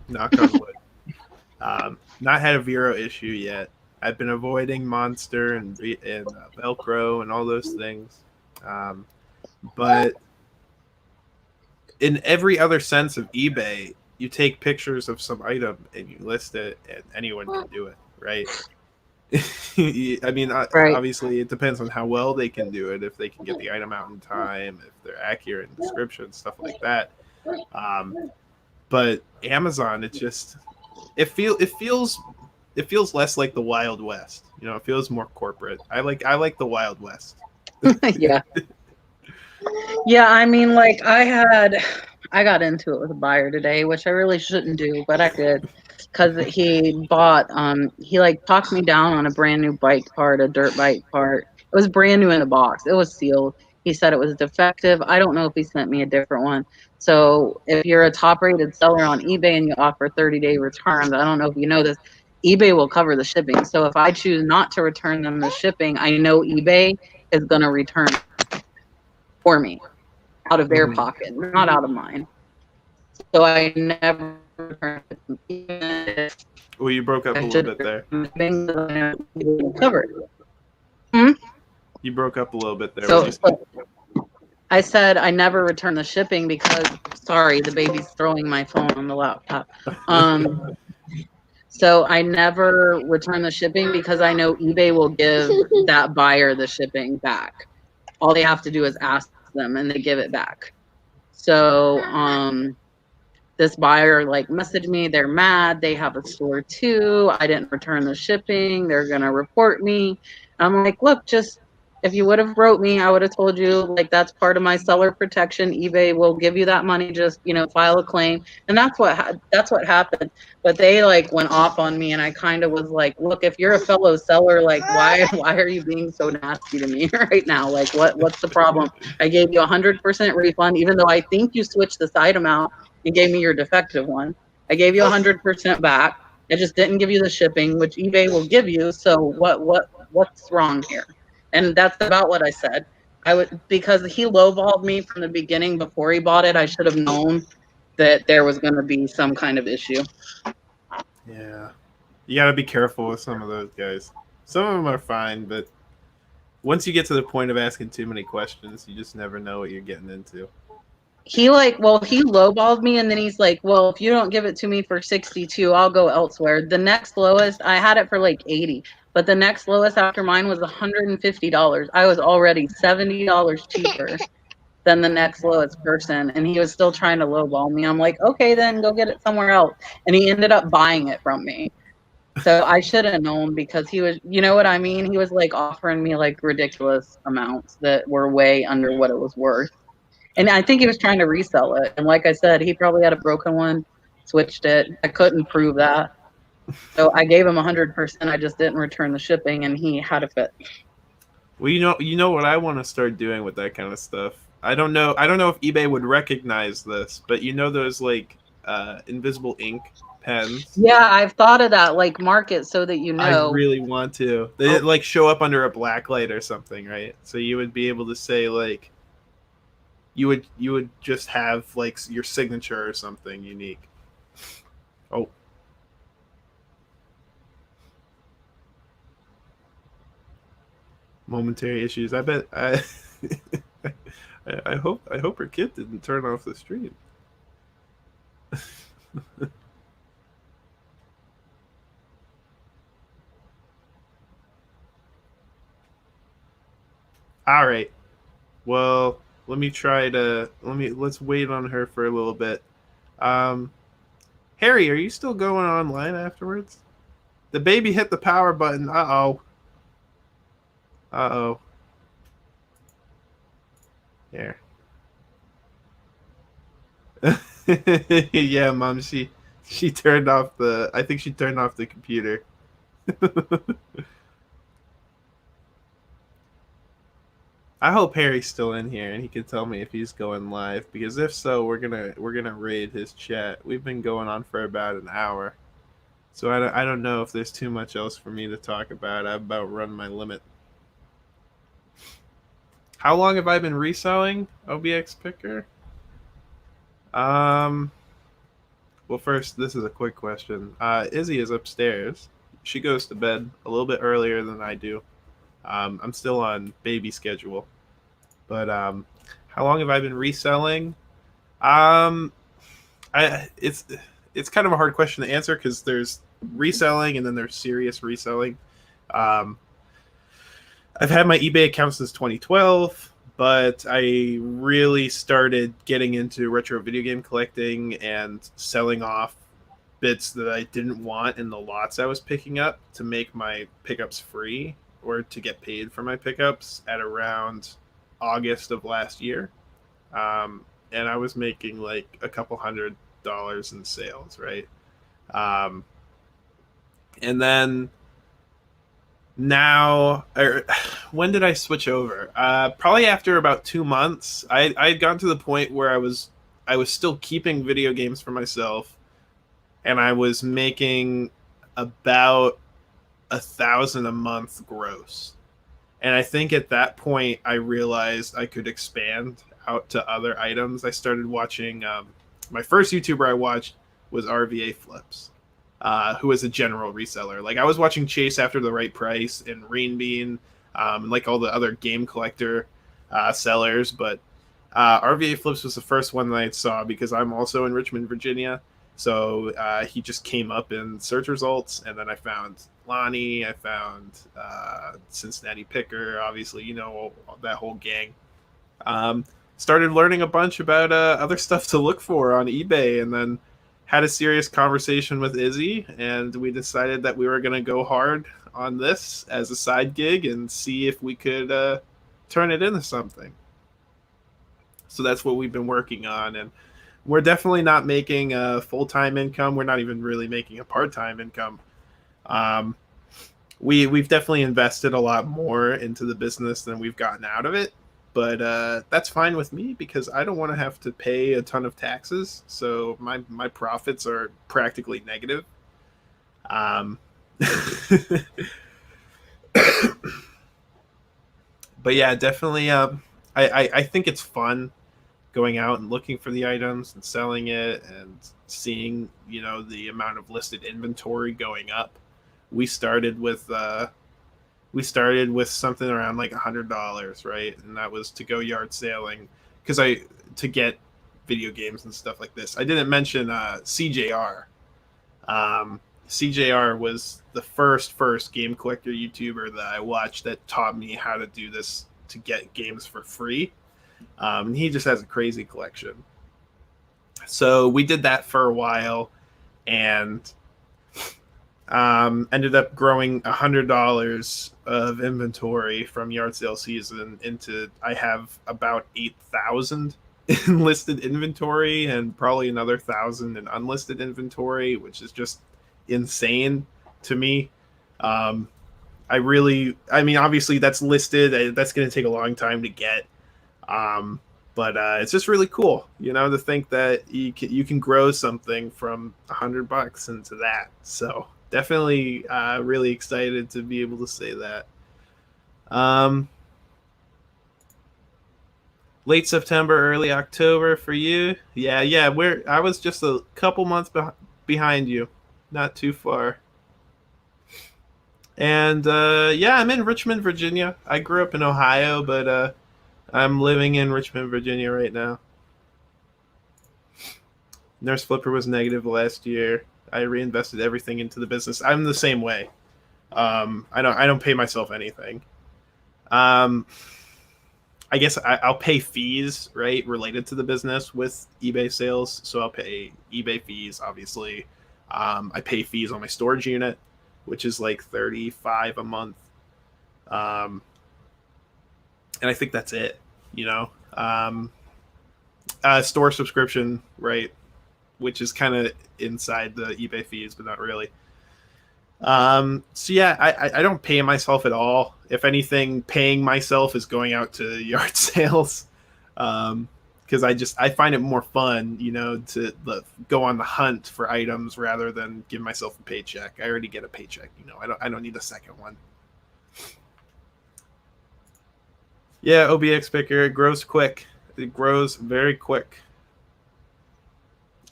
S1: Knock on wood. Not had a Vero issue yet. I've been avoiding Monster and Velcro and all those things. But in every other sense of eBay, you take pictures of some item and you list it, and anyone can do it, right? I mean,
S2: Right.
S1: obviously, it depends on how well they can do it. If they can get the item out in time, if they're accurate in description, stuff like that. But Amazon, it feels less like the Wild West. You know, it feels more corporate. I like the Wild West.
S2: Yeah. Yeah, I mean, like I got into it with a buyer today, which I really shouldn't do, but I did because he like talked me down on a brand new bike part, a dirt bike part. It was brand new in the box. It was sealed. He said it was defective. I don't know if he sent me a different one. So if you're a top rated seller on eBay and you offer 30-day returns, I don't know if you know this, eBay will cover the shipping. So if I choose not to return them the shipping, I know eBay is going to return for me out of their pocket, not out of mine. So I never returned it.
S1: Well, you broke up a little bit there.
S2: Covered.
S1: You broke up a little bit there.
S2: So I said I never returned the shipping because, sorry, the baby's throwing my phone on the laptop. So I never return the shipping because I know eBay will give that buyer the shipping back. All they have to do is ask them and they give it back. So this buyer like messaged me, they're mad, they have a store too, I didn't return the shipping, they're gonna report me. I'm like, look, just if you would have wrote me, I would have told you like that's part of my seller protection. eBay will give you that money, just file a claim. And that's what happened. But they like went off on me, and I kind of was like, look, if you're a fellow seller, like why are you being so nasty to me right now? Like what's the problem? I gave you 100% refund, even though I think you switched this item out and gave me your defective one. I gave you 100% back. I just didn't give you the shipping, which eBay will give you. So what's wrong here? And that's about what I said. Because he lowballed me from the beginning before he bought it. I should have known that there was going to be some kind of issue.
S1: Yeah, you got to be careful with some of those guys. Some of them are fine, but once you get to the point of asking too many questions, you just never know what you're getting into.
S2: He lowballed me, and then he's like, well, if you don't give it to me for 62, I'll go elsewhere. The next lowest, I had it for like 80, but the next lowest after mine was $150. I was already $70 cheaper than the next lowest person, and he was still trying to lowball me. I'm like, okay, then go get it somewhere else. And he ended up buying it from me. So I should have known, because he was, you know what I mean? He was like offering me like ridiculous amounts that were way under what it was worth. And I think he was trying to resell it. And like I said, he probably had a broken one, switched it. I couldn't prove that. So I gave him 100%. I just didn't return the shipping, and he had a fit.
S1: Well, you know what I want to start doing with that kind of stuff. I don't know if eBay would recognize this, but those like invisible ink pens.
S2: Yeah, I've thought of that. Like, mark it so that you
S1: I
S2: know.
S1: really want to. They like show up under a black light or something, right? So you would be able to say like, you would just have like your signature or something unique. Oh. Momentary issues. I bet I hope her kid didn't turn off the stream. All right. Well, let's wait on her for a little bit. Harry, are you still going online afterwards? The baby hit the power button. Uh-oh. Uh-oh. Here. Yeah, Mom, she turned off I think she turned off the computer. I hope Harry's still in here and he can tell me if he's going live, because if so, we're gonna raid his chat. We've been going on for about an hour, so I don't know if there's too much else for me to talk about. I've about run my limit. How long have I been reselling OBX Picker? Well, first, this is a quick question. Izzy is upstairs. She goes to bed a little bit earlier than I do. I'm still on baby schedule. But how long have I been reselling? It's kind of a hard question to answer because there's reselling and then there's serious reselling. I've had my eBay account since 2012, but I really started getting into retro video game collecting and selling off bits that I didn't want in the lots I was picking up to make my pickups free, or to get paid for my pickups, at around August of last year. And I was making like a couple $100 in sales, right? And then now, when did I switch over? Probably after about 2 months. I had gotten to the point where I was still keeping video games for myself, and I was making about 1,000 a month gross. And I think at that point I realized I could expand out to other items. I started watching. My first YouTuber I watched was RVA Flips, who was a general reseller. Like, I was watching Chase After the Right Price and Rain Bean, and like all the other game collector sellers. But RVA Flips was the first one that I saw because I'm also in Richmond, Virginia. So he just came up in search results, and then I found Lonnie, I found Cincinnati Picker, obviously, you know, that whole gang. Started learning a bunch about other stuff to look for on eBay, and then had a serious conversation with Izzy, and we decided that we were going to go hard on this as a side gig and see if we could turn it into something. So that's what we've been working on, and we're definitely not making a full-time income. We're not even really making a part-time income. We've definitely invested a lot more into the business than we've gotten out of it, but that's fine with me because I don't want to have to pay a ton of taxes. So my profits are practically negative. But yeah, definitely. I think it's fun going out and looking for the items and selling it and seeing, you know, the amount of listed inventory going up. We started with something around like $100, right? And that was to go yard sailing to get video games and stuff like this. I didn't mention CJR. CJR was the first game collector YouTuber that I watched that taught me how to do this to get games for free. And he just has a crazy collection. So we did that for a while, and ended up growing $100 of inventory from yard sale season into, I have about 8,000 in listed inventory and probably another 1,000 in unlisted inventory, which is just insane to me. Obviously that's listed. That's going to take a long time to get. But it's just really cool, to think that you can grow something from $100 into that. So definitely really excited to be able to say that. Late September, early October for you. Yeah. I was just a couple months behind you, not too far. And I'm in Richmond, Virginia. I grew up in Ohio, but I'm living in Richmond, Virginia right now. Nurse Flipper was negative last year. I reinvested everything into the business. I'm the same way. I don't pay myself anything. I guess I'll pay fees, right, related to the business with eBay sales. So I'll pay eBay fees, obviously. I pay fees on my storage unit, which is like $35 a month. And I think that's it, store subscription, right, which is kind of inside the eBay fees, but not really. So yeah, I don't pay myself at all. If anything, paying myself is going out to yard sales. Because I find it more fun, to go on the hunt for items rather than give myself a paycheck. I already get a paycheck, I don't need a second one. Yeah, OBX picker, it grows quick. It grows very quick.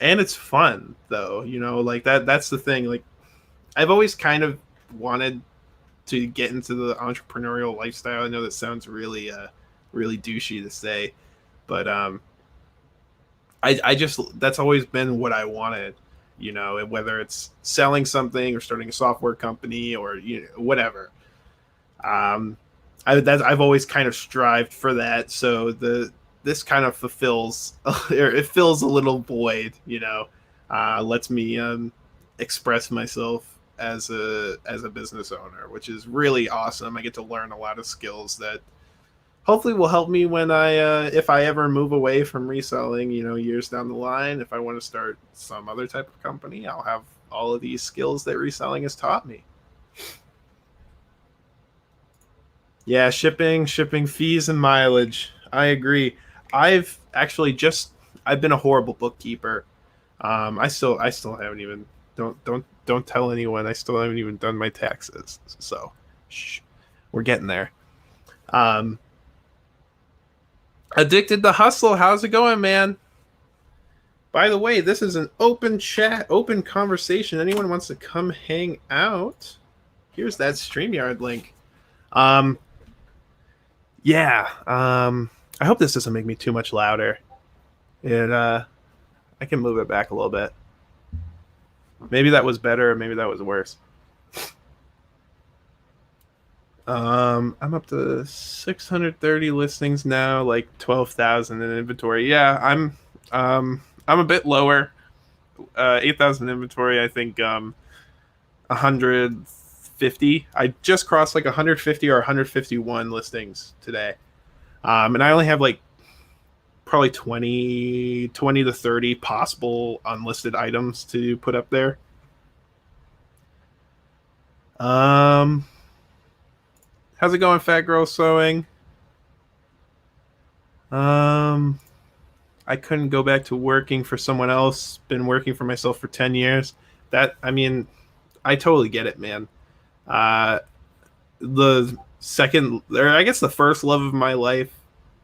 S1: And it's fun though, like that's the thing. Like I've always kind of wanted to get into the entrepreneurial lifestyle. I know that sounds really really douchey to say, but I just that's always been what I wanted, whether it's selling something or starting a software company or whatever. I've always kind of strived for that. So this kind of fulfills it fills a little void, lets me express myself as a business owner, which is really awesome. I get to learn a lot of skills that hopefully will help me when if I ever move away from reselling, years down the line. If I want to start some other type of company, I'll have all of these skills that reselling has taught me. Yeah, shipping fees and mileage. I agree. I've been a horrible bookkeeper. I still haven't even don't tell anyone. I still haven't even done my taxes. So, we're getting there. Addicted to Hustle. How's it going, man? By the way, this is an open chat, open conversation. Anyone wants to come hang out? Here's that StreamYard link. I hope this doesn't make me too much louder. I can move it back a little bit. Maybe that was better, or maybe that was worse. I'm up to 630 listings now, like 12,000 in inventory. Yeah, I'm a bit lower. 8,000 inventory. I think 150. I just crossed like 150 or 151 listings today, and I only have like probably 20 to 30 possible unlisted items to put up there. How's it going, Fat Girl Sewing? I couldn't go back to working for someone else. Been working for myself for 10 years. I totally get it, man. The second, or I guess the first love of my life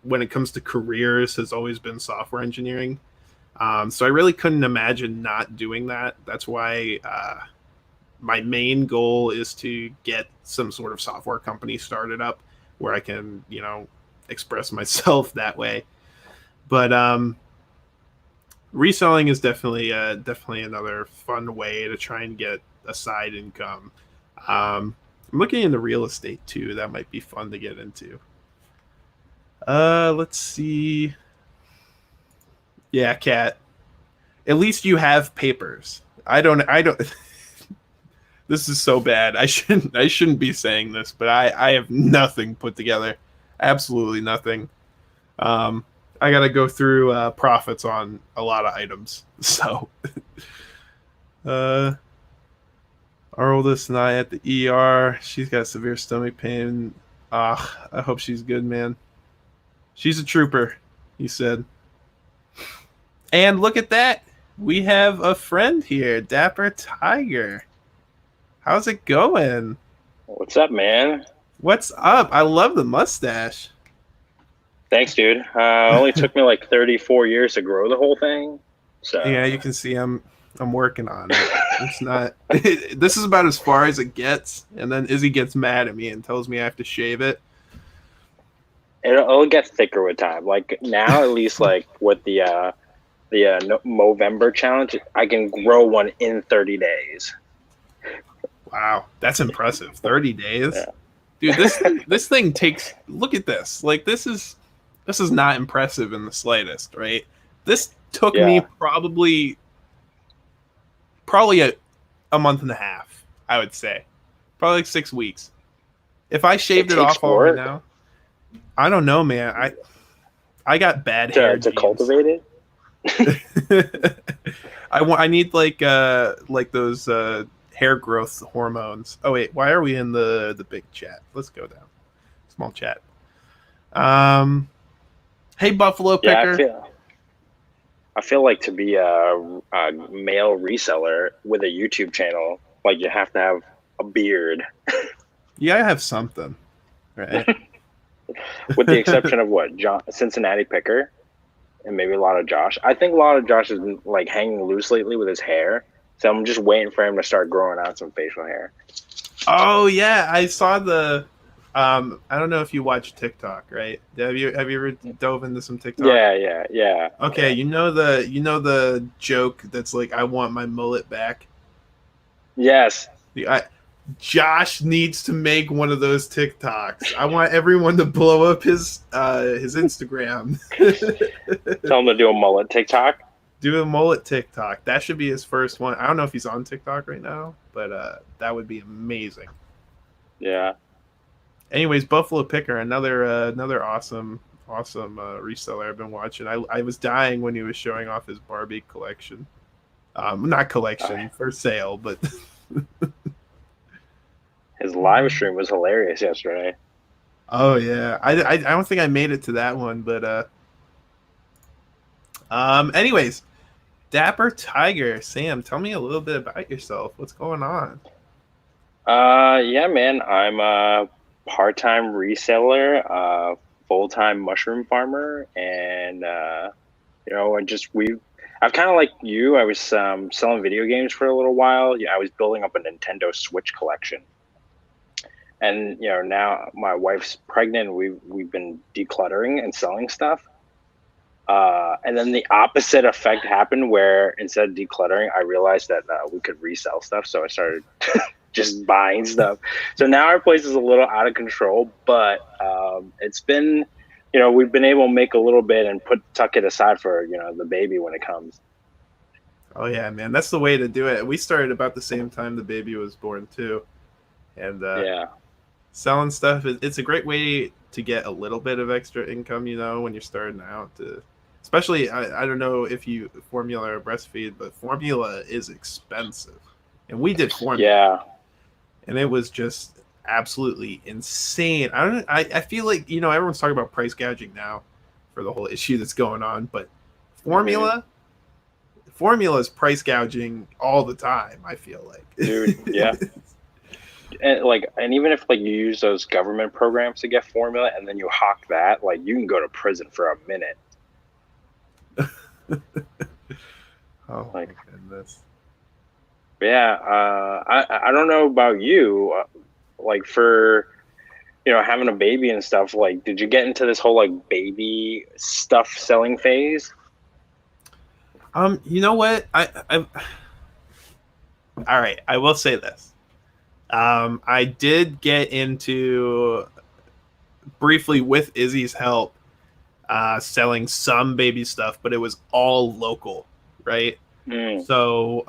S1: when it comes to careers has always been software engineering. So I really couldn't imagine not doing that. That's why my main goal is to get some sort of software company started up where I can, express myself that way. But reselling is definitely another fun way to try and get a side income. I'm looking into real estate too. That might be fun to get into. Let's see. Yeah, Kat. At least you have papers. I don't This is so bad. I shouldn't be saying this, but I have nothing put together. Absolutely nothing. I got to go through profits on a lot of items. So our oldest and I at the ER. She's got severe stomach pain. I hope she's good, man. She's a trooper. he said. And look at that. We have a friend here, Dapper Tiger. How's it going?
S4: What's up, man?
S1: What's up? I love the mustache.
S4: Thanks, dude. Only took me like 34 years to grow the whole thing. So
S1: Yeah, you can see I'm working on it. It's not. This is about as far as it gets, and then Izzy gets mad at me and tells me I have to shave it.
S4: it'll get thicker with time. Like now, at least, like with the Movember challenge, I can grow one in 30 days.
S1: Wow, that's impressive. 30 days,
S4: Yeah.
S1: dude. This thing takes. Look at this. Like this is not impressive in the slightest, right? This took me
S4: Yeah.
S1: probably a month and a half. I would say, probably like 6 weeks. If I shaved it
S4: takes
S1: off all right
S4: work.
S1: now, I don't know, man. I got bad hair
S4: To
S1: genes.
S4: cultivate it.
S1: I need like those hair growth hormones. Oh wait, why are we in the big chat? Let's go down. Small chat. Hey Buffalo
S4: Yeah,
S1: Picker.
S4: I feel like to be a male reseller with a YouTube channel, like you have to have a beard,
S1: You gotta have something, right?
S4: with the exception of what Cincinnati Picker, and maybe a lot of Josh. I think a lot of Josh has been like hanging loose lately with his hair, so I'm just waiting for him to start growing out some facial hair.
S1: Oh yeah, I saw the. I don't know if you watch TikTok, right? Have you ever dove into some TikTok?
S4: Yeah.
S1: Okay, you know the joke that's like, I want my mullet back.
S4: Yes.
S1: Josh needs to make one of those TikToks. I want everyone to blow up his Instagram.
S4: Tell him to do a mullet TikTok.
S1: Do a mullet TikTok. That should be his first one. I don't know if he's on TikTok right now, but that would be amazing.
S4: Yeah.
S1: Anyways, Buffalo Picker, another awesome reseller I've been watching. I was dying when he was showing off his Barbie collection. Not collection for sale, but
S4: His live stream was hilarious yesterday.
S1: oh yeah. I don't think I made it to that one, but anyways, Dapper Tiger, Sam, tell me a little bit about yourself. What's going on?
S4: Yeah, man. I'm a part-time reseller, full-time mushroom farmer, and I've kind of like you. I was selling video games for a little while. Yeah, I was building up a Nintendo Switch collection, and now my wife's pregnant. We've been decluttering and selling stuff. And then the opposite effect happened, where instead of decluttering, I realized that we could resell stuff. So I started just buying stuff. So now our place is a little out of control, but it's been, we've been able to make a little bit and tuck it aside for, the baby when it comes.
S1: Oh yeah, man, that's the way to do it. We started about the same time the baby was born too, and selling stuff it's a great way to get a little bit of extra income. When you're starting out, especially I don't know if you formula or breastfeed, but formula is expensive, and we did formula.
S4: Yeah.
S1: And it was just absolutely insane. I feel like everyone's talking about price gouging now for the whole issue that's going on, but formula is price gouging all the time, I feel like.
S4: Dude, yeah. And even if you use those government programs to get formula and then you hawk that, you can go to prison for a minute.
S1: Oh my goodness.
S4: Yeah, I don't know about you, for having a baby and stuff. Did you get into this whole baby stuff selling phase?
S1: You know what? All right, I will say this. I did get into briefly with Izzy's help, selling some baby stuff, but it was all local, right? So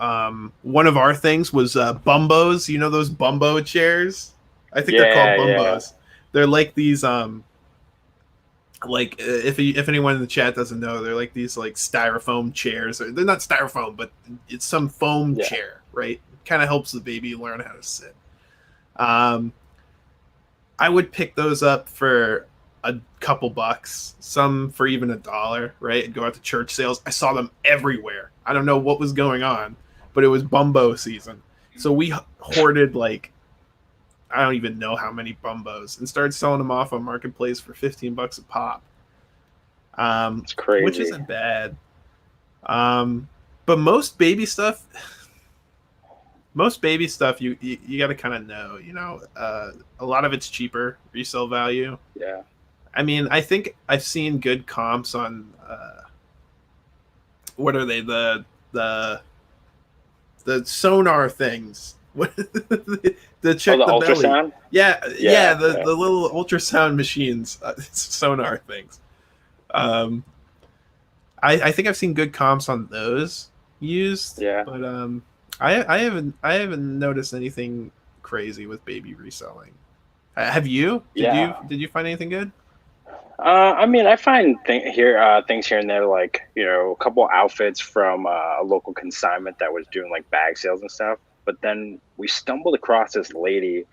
S1: one of our things was bumbos. Those bumbo chairs? I think they're called bumbos. Yeah. They're like these if anyone in the chat doesn't know, they're like these styrofoam chairs. They're not styrofoam, but it's some foam chair, right? Kind of helps the baby learn how to sit. I would pick those up for a couple bucks, some for even $1, right? And go out to church sales. I saw them everywhere. I don't know what was going on, but it was Bumbo season. So we hoarded like, I don't even know how many Bumbos, and started selling them off on Marketplace for $15 a pop.
S4: It's crazy.
S1: Which isn't bad. But most baby stuff, you got to kind of know, a lot of it's cheaper resale value.
S4: Yeah.
S1: I mean, I think I've seen good comps on what are they, the sonar things. What the check
S4: the
S1: the belly.
S4: ultrasound?
S1: Yeah,
S4: Yeah,
S1: the little ultrasound machines, sonar things. I think I've seen good comps on those used.
S4: Yeah.
S1: But I haven't noticed anything crazy with baby reselling. Have you? Did you find anything good?
S4: I mean, I find things here and there, like, a couple outfits from a local consignment that was doing like bag sales and stuff. But then we stumbled across this lady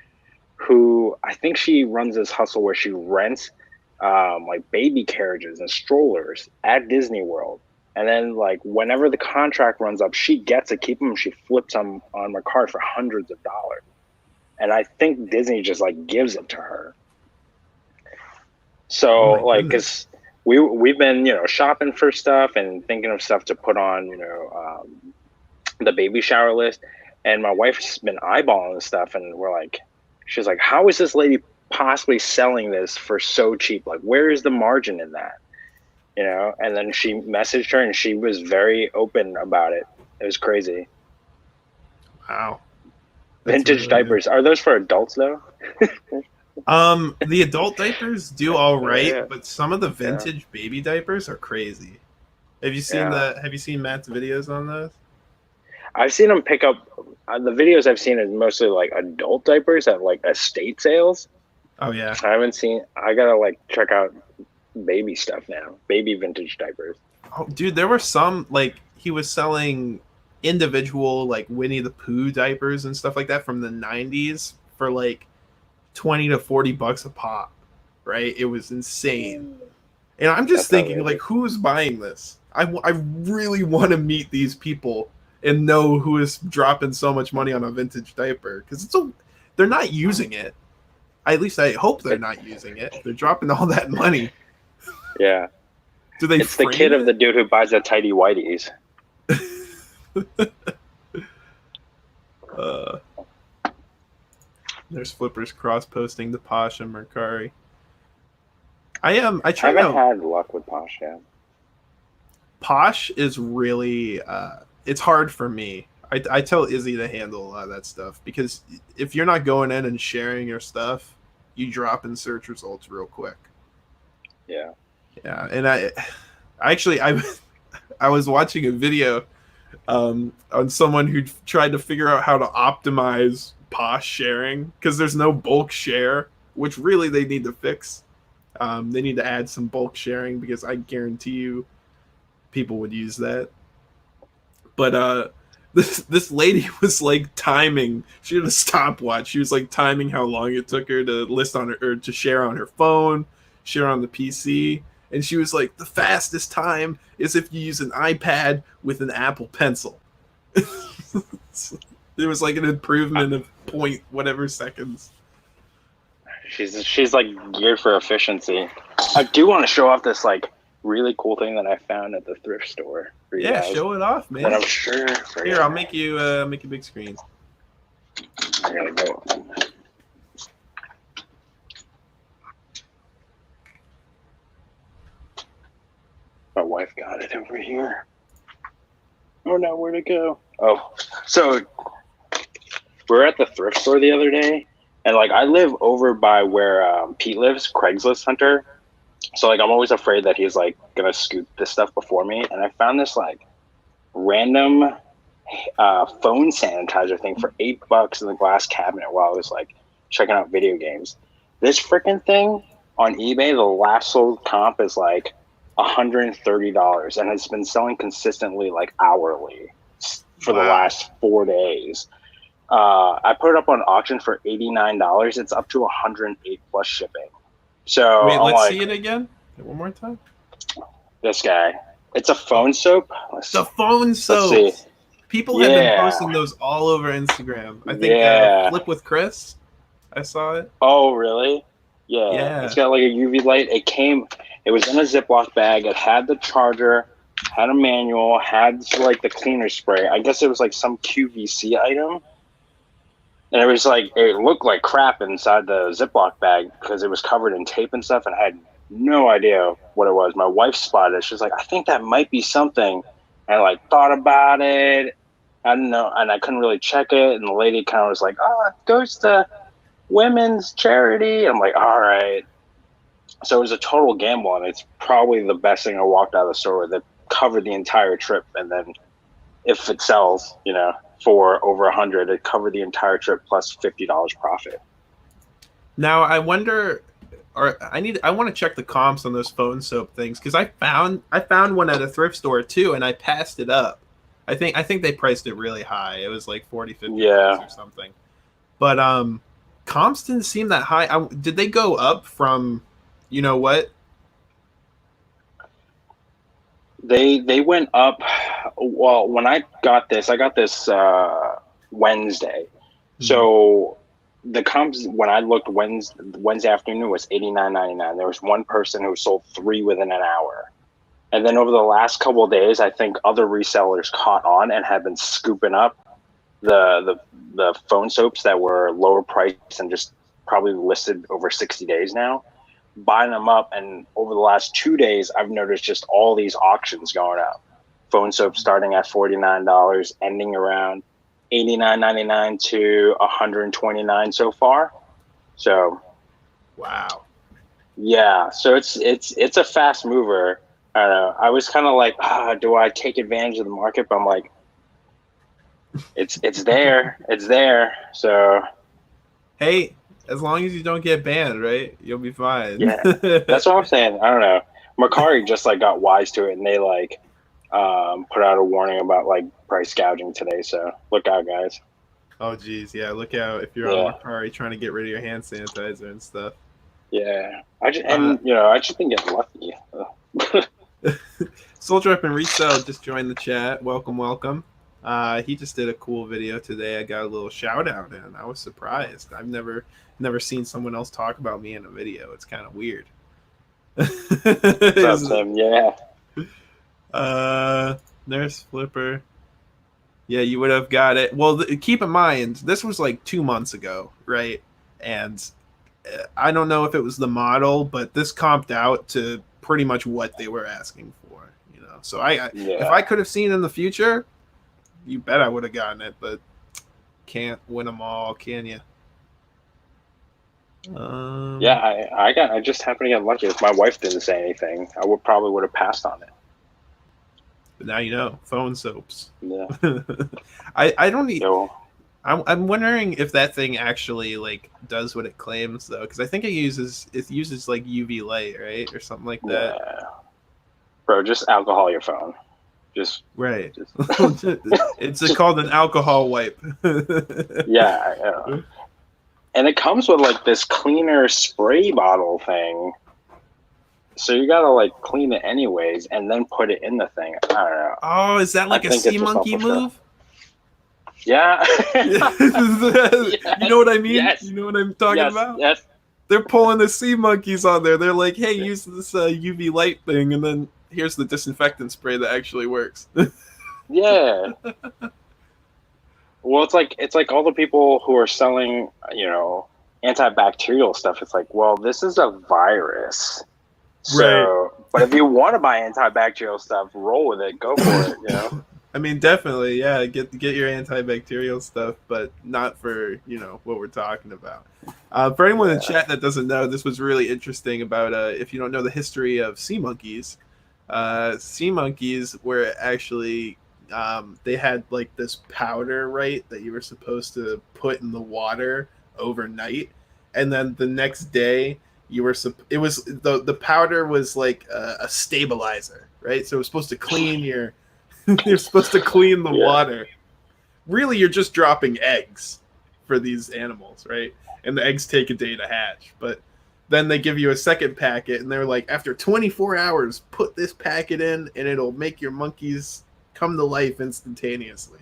S4: who, I think she runs this hustle where she rents like baby carriages and strollers at Disney World. And then, like, whenever the contract runs up, she gets to keep them. She flips them on her card for hundreds of dollars. And I think Disney just like gives it to her. So like, because we've been shopping for stuff and thinking of stuff to put on the baby shower list, and my wife's been eyeballing this stuff, and she's like, how is this lady possibly selling this for so cheap? Like, where is the margin in that? And then she messaged her, and she was very open about it. It was crazy.
S1: Wow.
S4: Vintage diapers. Are those for adults though?
S1: The adult diapers do all right,
S4: Yeah.
S1: but some of the vintage baby diapers are crazy. Have you seen Have you seen Matt's videos on those?
S4: I've seen him pick up the videos I've seen is mostly like adult diapers at like estate sales.
S1: Oh yeah.
S4: I haven't seen. I gotta like check out baby stuff now. Baby vintage diapers.
S1: Oh, dude, there were some, like, he was selling individual like Winnie the Pooh diapers and stuff like that from the 90s for like $20 to $40 a pop, right? It was insane. And I'm just thinking, like, who's buying this? I really want to meet these people and know who is dropping so much money on a vintage diaper, because they're not using it. At least I hope they're not using it. They're dropping all that money.
S4: Yeah.
S1: Do they?
S4: It's the kid of the dude who buys the tidy whities.
S1: There's Flippers cross-posting to Posh and Mercari. I
S4: haven't had luck with Posh yet.
S1: Posh is really it's hard for me. I tell Izzy to handle a lot of that stuff, because if you're not going in and sharing your stuff, you drop in search results real quick.
S4: Yeah.
S1: Yeah, and I was watching a video on someone who tried to figure out how to optimize Posh sharing, because there's no bulk share, which really they need to fix. They need to add some bulk sharing, because I guarantee you people would use that. But this lady was like timing. She had a stopwatch. She was like timing how long it took her to list on her, or to share on her phone, share on the PC. And she was like, the fastest time is if you use an iPad with an Apple Pencil. It was like an improvement of point whatever seconds.
S4: She's like geared for efficiency. I do want to show off this like really cool thing that I found at the thrift store. For you guys,
S1: show it off, man.
S4: that I'm sure.
S1: Here, I'll make you big screen.
S4: I gotta go. My wife got it over here. Oh no, where'd it go? Oh, so we're at the thrift store the other day, and like I live over by where Pete lives, Craigslist Hunter. So like I'm always afraid that he's like gonna scoop this stuff before me. And I found this like random phone sanitizer thing for $8 in the glass cabinet while I was like checking out video games. This freaking thing on eBay, the last sold comp is like $130, and it's been selling consistently like hourly for the last 4 days. I put it up on auction for $89. It's up to $108 plus shipping. So
S1: Wait,
S4: I'm
S1: let's
S4: like,
S1: see it again. One more time.
S4: this guy. It's a phone soap.
S1: The phone
S4: Let's
S1: soap.
S4: see.
S1: People have been
S4: Yeah.
S1: posting those all over Instagram. I think
S4: Yeah.
S1: Flip with Chris. I saw it.
S4: Oh, really? Yeah.
S1: Yeah.
S4: It's got like a UV light. It was in a Ziploc bag. It had the charger, had a manual, had like the cleaner spray. I guess it was like some QVC item. And it was like, it looked like crap inside the Ziploc bag because it was covered in tape and stuff, and I had no idea what it was. My wife spotted it. She was like, I think that might be something. And I like thought about it. I don't know. And I couldn't really check it. And the lady kind of was like, oh, it goes to women's charity. I'm like, all right. So it was a total gamble. And it's probably the best thing I walked out of the store with. It covered the entire trip. And then if it sells, for over 100, it covered the entire trip plus $50 profit.
S1: Now I wonder, or I want to check the comps on those phone soap things because I found one at a thrift store too, and I passed it up. I think they priced it really high. It was like 40, 50 bucks or something. But comps didn't seem that high. Did they go up from, you know what?
S4: They went up. Well, when I got this Wednesday. So the comps when I looked Wednesday afternoon was $89.99. There was one person who sold 3 within an hour. And then over the last couple of days, I think other resellers caught on and have been scooping up the phone soaps that were lower priced and just probably listed over 60 days now, buying them up. And over the last 2 days, I've noticed just all these auctions going up. Phone soap starting at $49, ending around $89.99 to $129 so far. So,
S1: wow,
S4: yeah. So it's a fast mover. I don't know. I was kind of like, do I take advantage of the market? But I'm like, it's there. It's there. So,
S1: hey, as long as you don't get banned, right? You'll be fine.
S4: yeah, that's what I'm saying. I don't know. Mercari just like got wise to it, and they like put out a warning about like price gouging today. So look out, guys.
S1: Oh geez, yeah. Look out if you're on Mercari trying to get rid of your hand sanitizer and stuff.
S4: Yeah, I just been getting lucky.
S1: Soldier Up and Resell just joined the chat. Welcome. He just did a cool video today. I got a little shout out in. I was surprised. I've never seen someone else talk about me in a video. It's kind of weird.
S4: What's up, Tim? Yeah.
S1: Nurse Flipper. Yeah, you would have got it. Well, keep in mind, this was like 2 months ago, right? And I don't know if it was the model, but this comped out to pretty much what they were asking for, So if I could have seen in the future, you bet I would have gotten it, but can't win them all, can you?
S4: I just happened to get lucky. If my wife didn't say anything, I probably would have passed on it.
S1: But now you know, phone soaps.
S4: Yeah.
S1: I don't need. I'm wondering if that thing actually like does what it claims though, because I think it uses like UV light, right, or something like that.
S4: Yeah. Bro, just alcohol your phone. Just
S1: right. It's called an alcohol wipe.
S4: Yeah. And it comes with like this cleaner spray bottle thing. So you gotta like clean it anyways and then put it in the thing. I don't know.
S1: Oh, is that like a sea monkey move?
S4: Yeah.
S1: You know what I mean?
S4: Yes.
S1: You know what I'm talking about?
S4: Yes.
S1: They're pulling the sea monkeys on there. They're like, hey, use this UV light thing, and then here's the disinfectant spray that actually works.
S4: Yeah. Well, it's like all the people who are selling, antibacterial stuff. It's like, well, this is a virus. So,
S1: right.
S4: But if you want to buy antibacterial stuff, roll with it. Go for it.
S1: I mean, definitely, yeah. Get your antibacterial stuff, but not for what we're talking about. For anyone in chat that doesn't know, this was really interesting about if you don't know the history of sea monkeys. Sea monkeys were actually they had like this powder, right, that you were supposed to put in the water overnight, and then the next day it was the powder was like a stabilizer, right? So it was supposed to clean you're supposed to clean the water. Really, you're just dropping eggs for these animals, right? And the eggs take a day to hatch, but Then they give you a second packet, and they're like, after 24 hours, put this packet in, and it'll make your monkeys come to life instantaneously.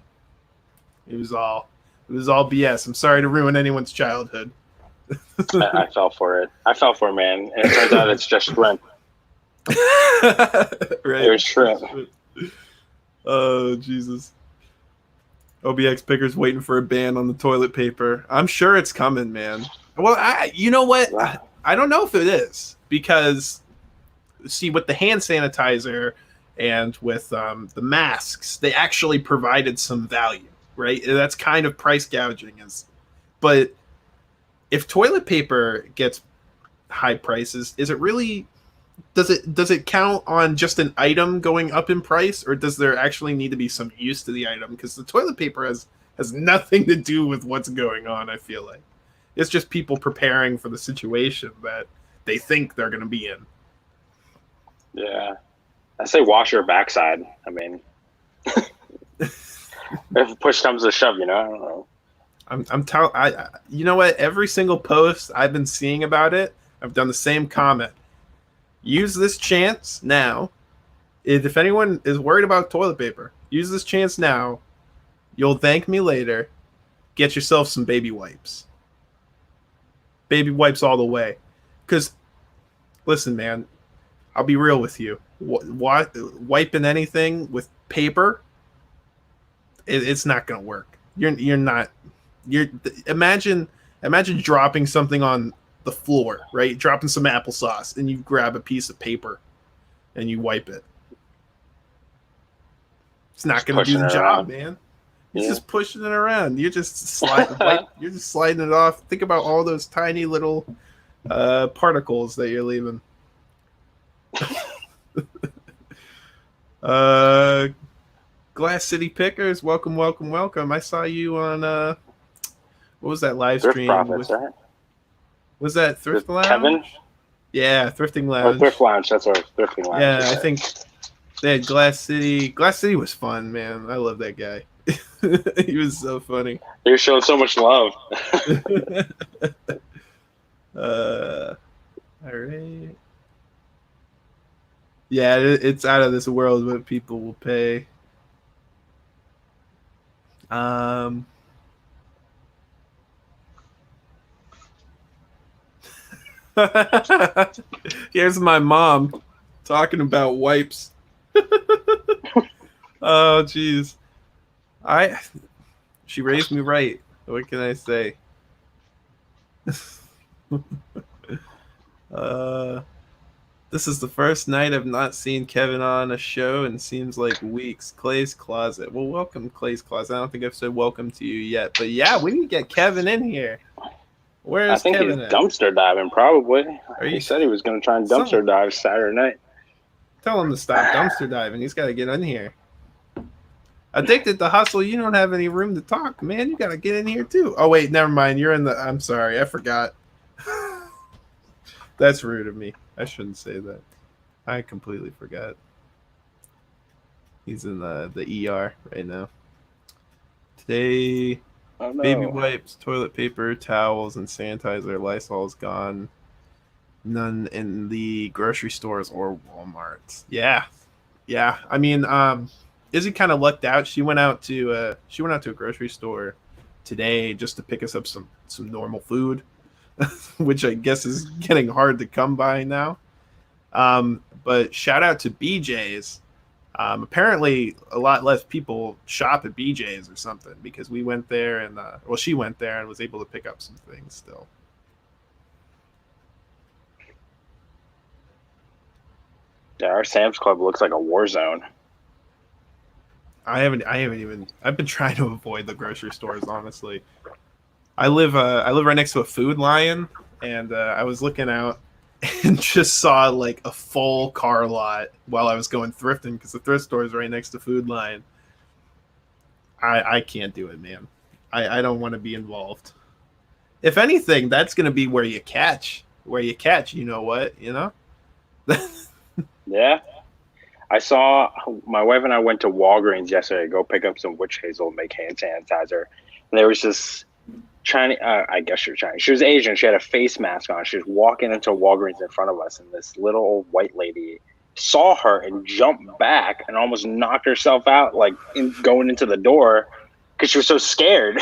S1: It was all BS. I'm sorry to ruin anyone's childhood.
S4: I fell for it. I fell for it, man. And it turns out it's just shrimp.
S1: Right.
S4: It was shrimp.
S1: Oh, Jesus. OBX Picker's waiting for a ban on the toilet paper. I'm sure it's coming, man. Well, you know what? I don't know if it is, because, see, with the hand sanitizer and with the masks, they actually provided some value, right? That's kind of price gouging. But if toilet paper gets high prices, is it really... Does it count on just an item going up in price, or does there actually need to be some use to the item? Because the toilet paper has nothing to do with what's going on, I feel like. It's just people preparing for the situation that they think they're going to be in.
S4: Yeah. I say wash your backside. I mean, if push comes to shove, I don't know. You know what? Every single post I've been seeing about it, I've done the same comment. Use this chance now. If anyone is worried about toilet paper, use this chance now. You'll thank me later. Get yourself some baby wipes. Baby wipes all the way. Because, listen, man, I'll be real with you. Wiping anything with paper, it's not going to work. Imagine dropping something on the floor, right? Dropping some applesauce, and you grab a piece of paper and you wipe it. It's not going to do the job, man. You're just pushing it around. You're just sliding it off. Think about all those tiny little particles that you're leaving. Glass City Pickers, welcome. I saw you on what was that live stream? Right?
S1: Was that Thrift Lounge?
S4: Kevin?
S1: Yeah, Thrifting Lounge.
S4: Thrift Lounge, that's what Thrifting Lounge.
S1: Yeah, I think they had Glass City. Glass City was fun, man. I love that guy. He was so funny.
S4: They showed so much love.
S1: All right. Yeah, it's out of this world what people will pay. Here's my mom talking about wipes. Oh, jeez. She raised me right. What can I say? This is the first night I've not seen Kevin on a show and seems like weeks. Clay's Closet. Well, welcome, Clay's Closet. I don't think I've said welcome to you yet, but yeah, we need to get Kevin in here. Where's Kevin? I think he's
S4: dumpster diving, probably. He said he was going to try and dumpster dive Saturday night.
S1: Tell him to stop dumpster diving. He's got to get in here. Addicted to Hustle, you don't have any room to talk, man. You got to get in here, too. Oh, wait, never mind. You're in the... I'm sorry. I forgot. That's rude of me. I shouldn't say that. I completely forgot. He's in the ER right now. Today... Oh, no. Baby wipes, toilet paper, towels, and sanitizer. Lysol's gone. None in the grocery stores or Walmart. Yeah. I mean, Izzy kind of lucked out. She went out to a grocery store today just to pick us up some normal food, which I guess is getting hard to come by now. But shout out to BJ's. Apparently a lot less people shop at BJ's or something, because we went there and she went there and was able to pick up some things still.
S4: Yeah, our Sam's Club looks like a war zone.
S1: I've been trying to avoid the grocery stores, honestly. I live right next to a Food Lion, and I was looking out and just saw like a full car lot while I was going thrifting, because the thrift store is right next to Food Lion. I can't do it, man. I don't want to be involved. If anything, that's going to be where you catch. You know what? You know?
S4: Yeah. I saw my wife and I went to Walgreens yesterday to go pick up some witch hazel and make hand sanitizer. And there was just Chinese. I guess she was Chinese. She was Asian. She had a face mask on. She was walking into Walgreens in front of us, and this little old white lady saw her and jumped back and almost knocked herself out, like going into the door, because she was so scared.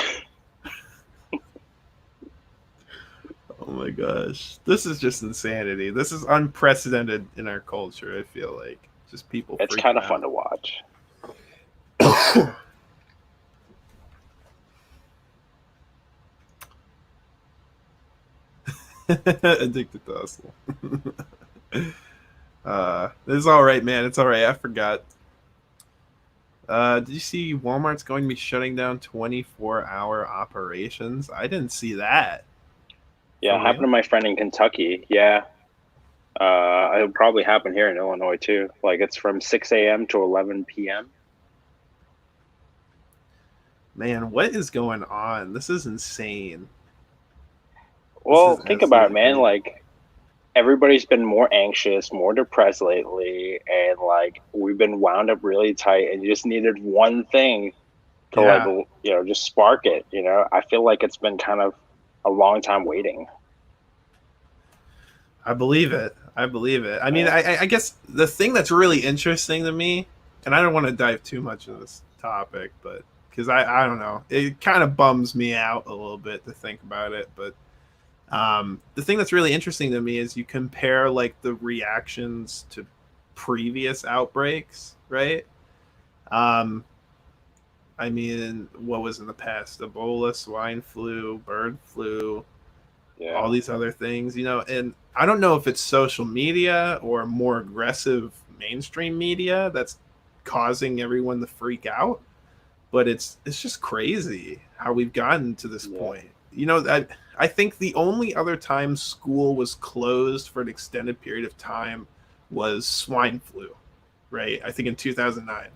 S1: Oh my gosh, this is just insanity. This is unprecedented in our culture. I feel like just people.
S4: It's kind of fun to watch.
S1: Addicted to hustle. It's all right, man. It's all right. I forgot. Did you see Walmart's going to be shutting down 24-hour operations? I didn't see that.
S4: Yeah, it happened to my friend in Kentucky. Yeah. It'll probably happen here in Illinois too. Like it's from 6 a.m. to 11 p.m.
S1: Man, what is going on? This is insane.
S4: Well,
S1: This is
S4: think about it, man.
S1: absolutely-
S4: Like everybody's been more anxious, more depressed lately, and like we've been wound up really tight, and you just needed one thing to
S1: Yeah.
S4: like just spark it. I feel like it's been kind of a long time waiting.
S1: I believe it. I believe it. I mean, I guess the thing that's really interesting to me, and I don't want to dive too much into this topic, but because I don't know, it kind of bums me out a little bit to think about it. But the thing that's really interesting to me is you compare like the reactions to previous outbreaks, right? I mean, what was in the past? Ebola, swine flu, bird flu,
S4: Yeah.
S1: all these other things, and I don't know if it's social media or more aggressive mainstream media that's causing everyone to freak out, but it's just crazy how we've gotten to this point. I think the only other time school was closed for an extended period of time was swine flu, right? I think in 2009.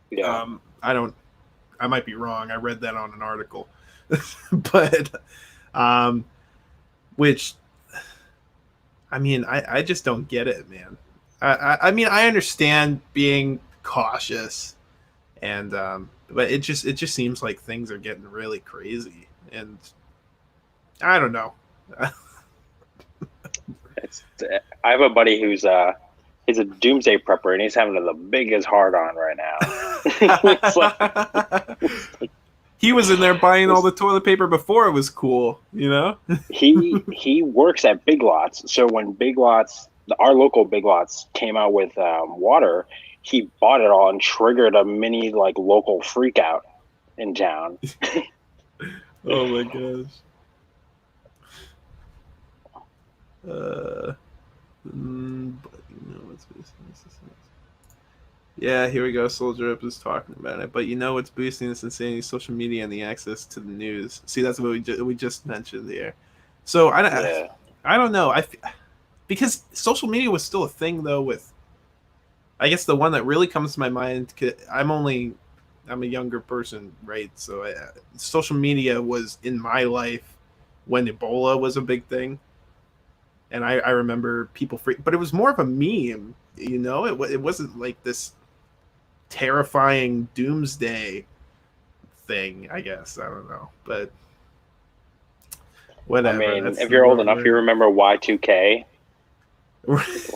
S4: Yeah.
S1: I might be wrong. I read that on an article, but which, I mean, I just don't get it, man. I mean, I understand being cautious, and but it just seems like things are getting really crazy, and I don't know.
S4: I have a buddy who's he's a doomsday prepper, and he's having the biggest hard on right now. It's like,
S1: he was in there buying all the toilet paper before it was cool,
S4: he works at Big Lots, so when Big Lots, our local Big Lots, came out with water, he bought it all and triggered a mini like local freak out in town.
S1: Oh my gosh. Yeah, here we go. Soldier Up is talking about it, but what's boosting this insanity? Social media and the access to the news. See, that's what we just mentioned here. So I don't know. Because social media was still a thing though. With I guess the one that really comes to my mind. I'm a younger person, right? So social media was in my life when Ebola was a big thing. And I remember people but it was more of a meme, It wasn't like this terrifying doomsday thing, I guess. I don't know, but whatever.
S4: I mean, if you're old enough, you remember Y2K.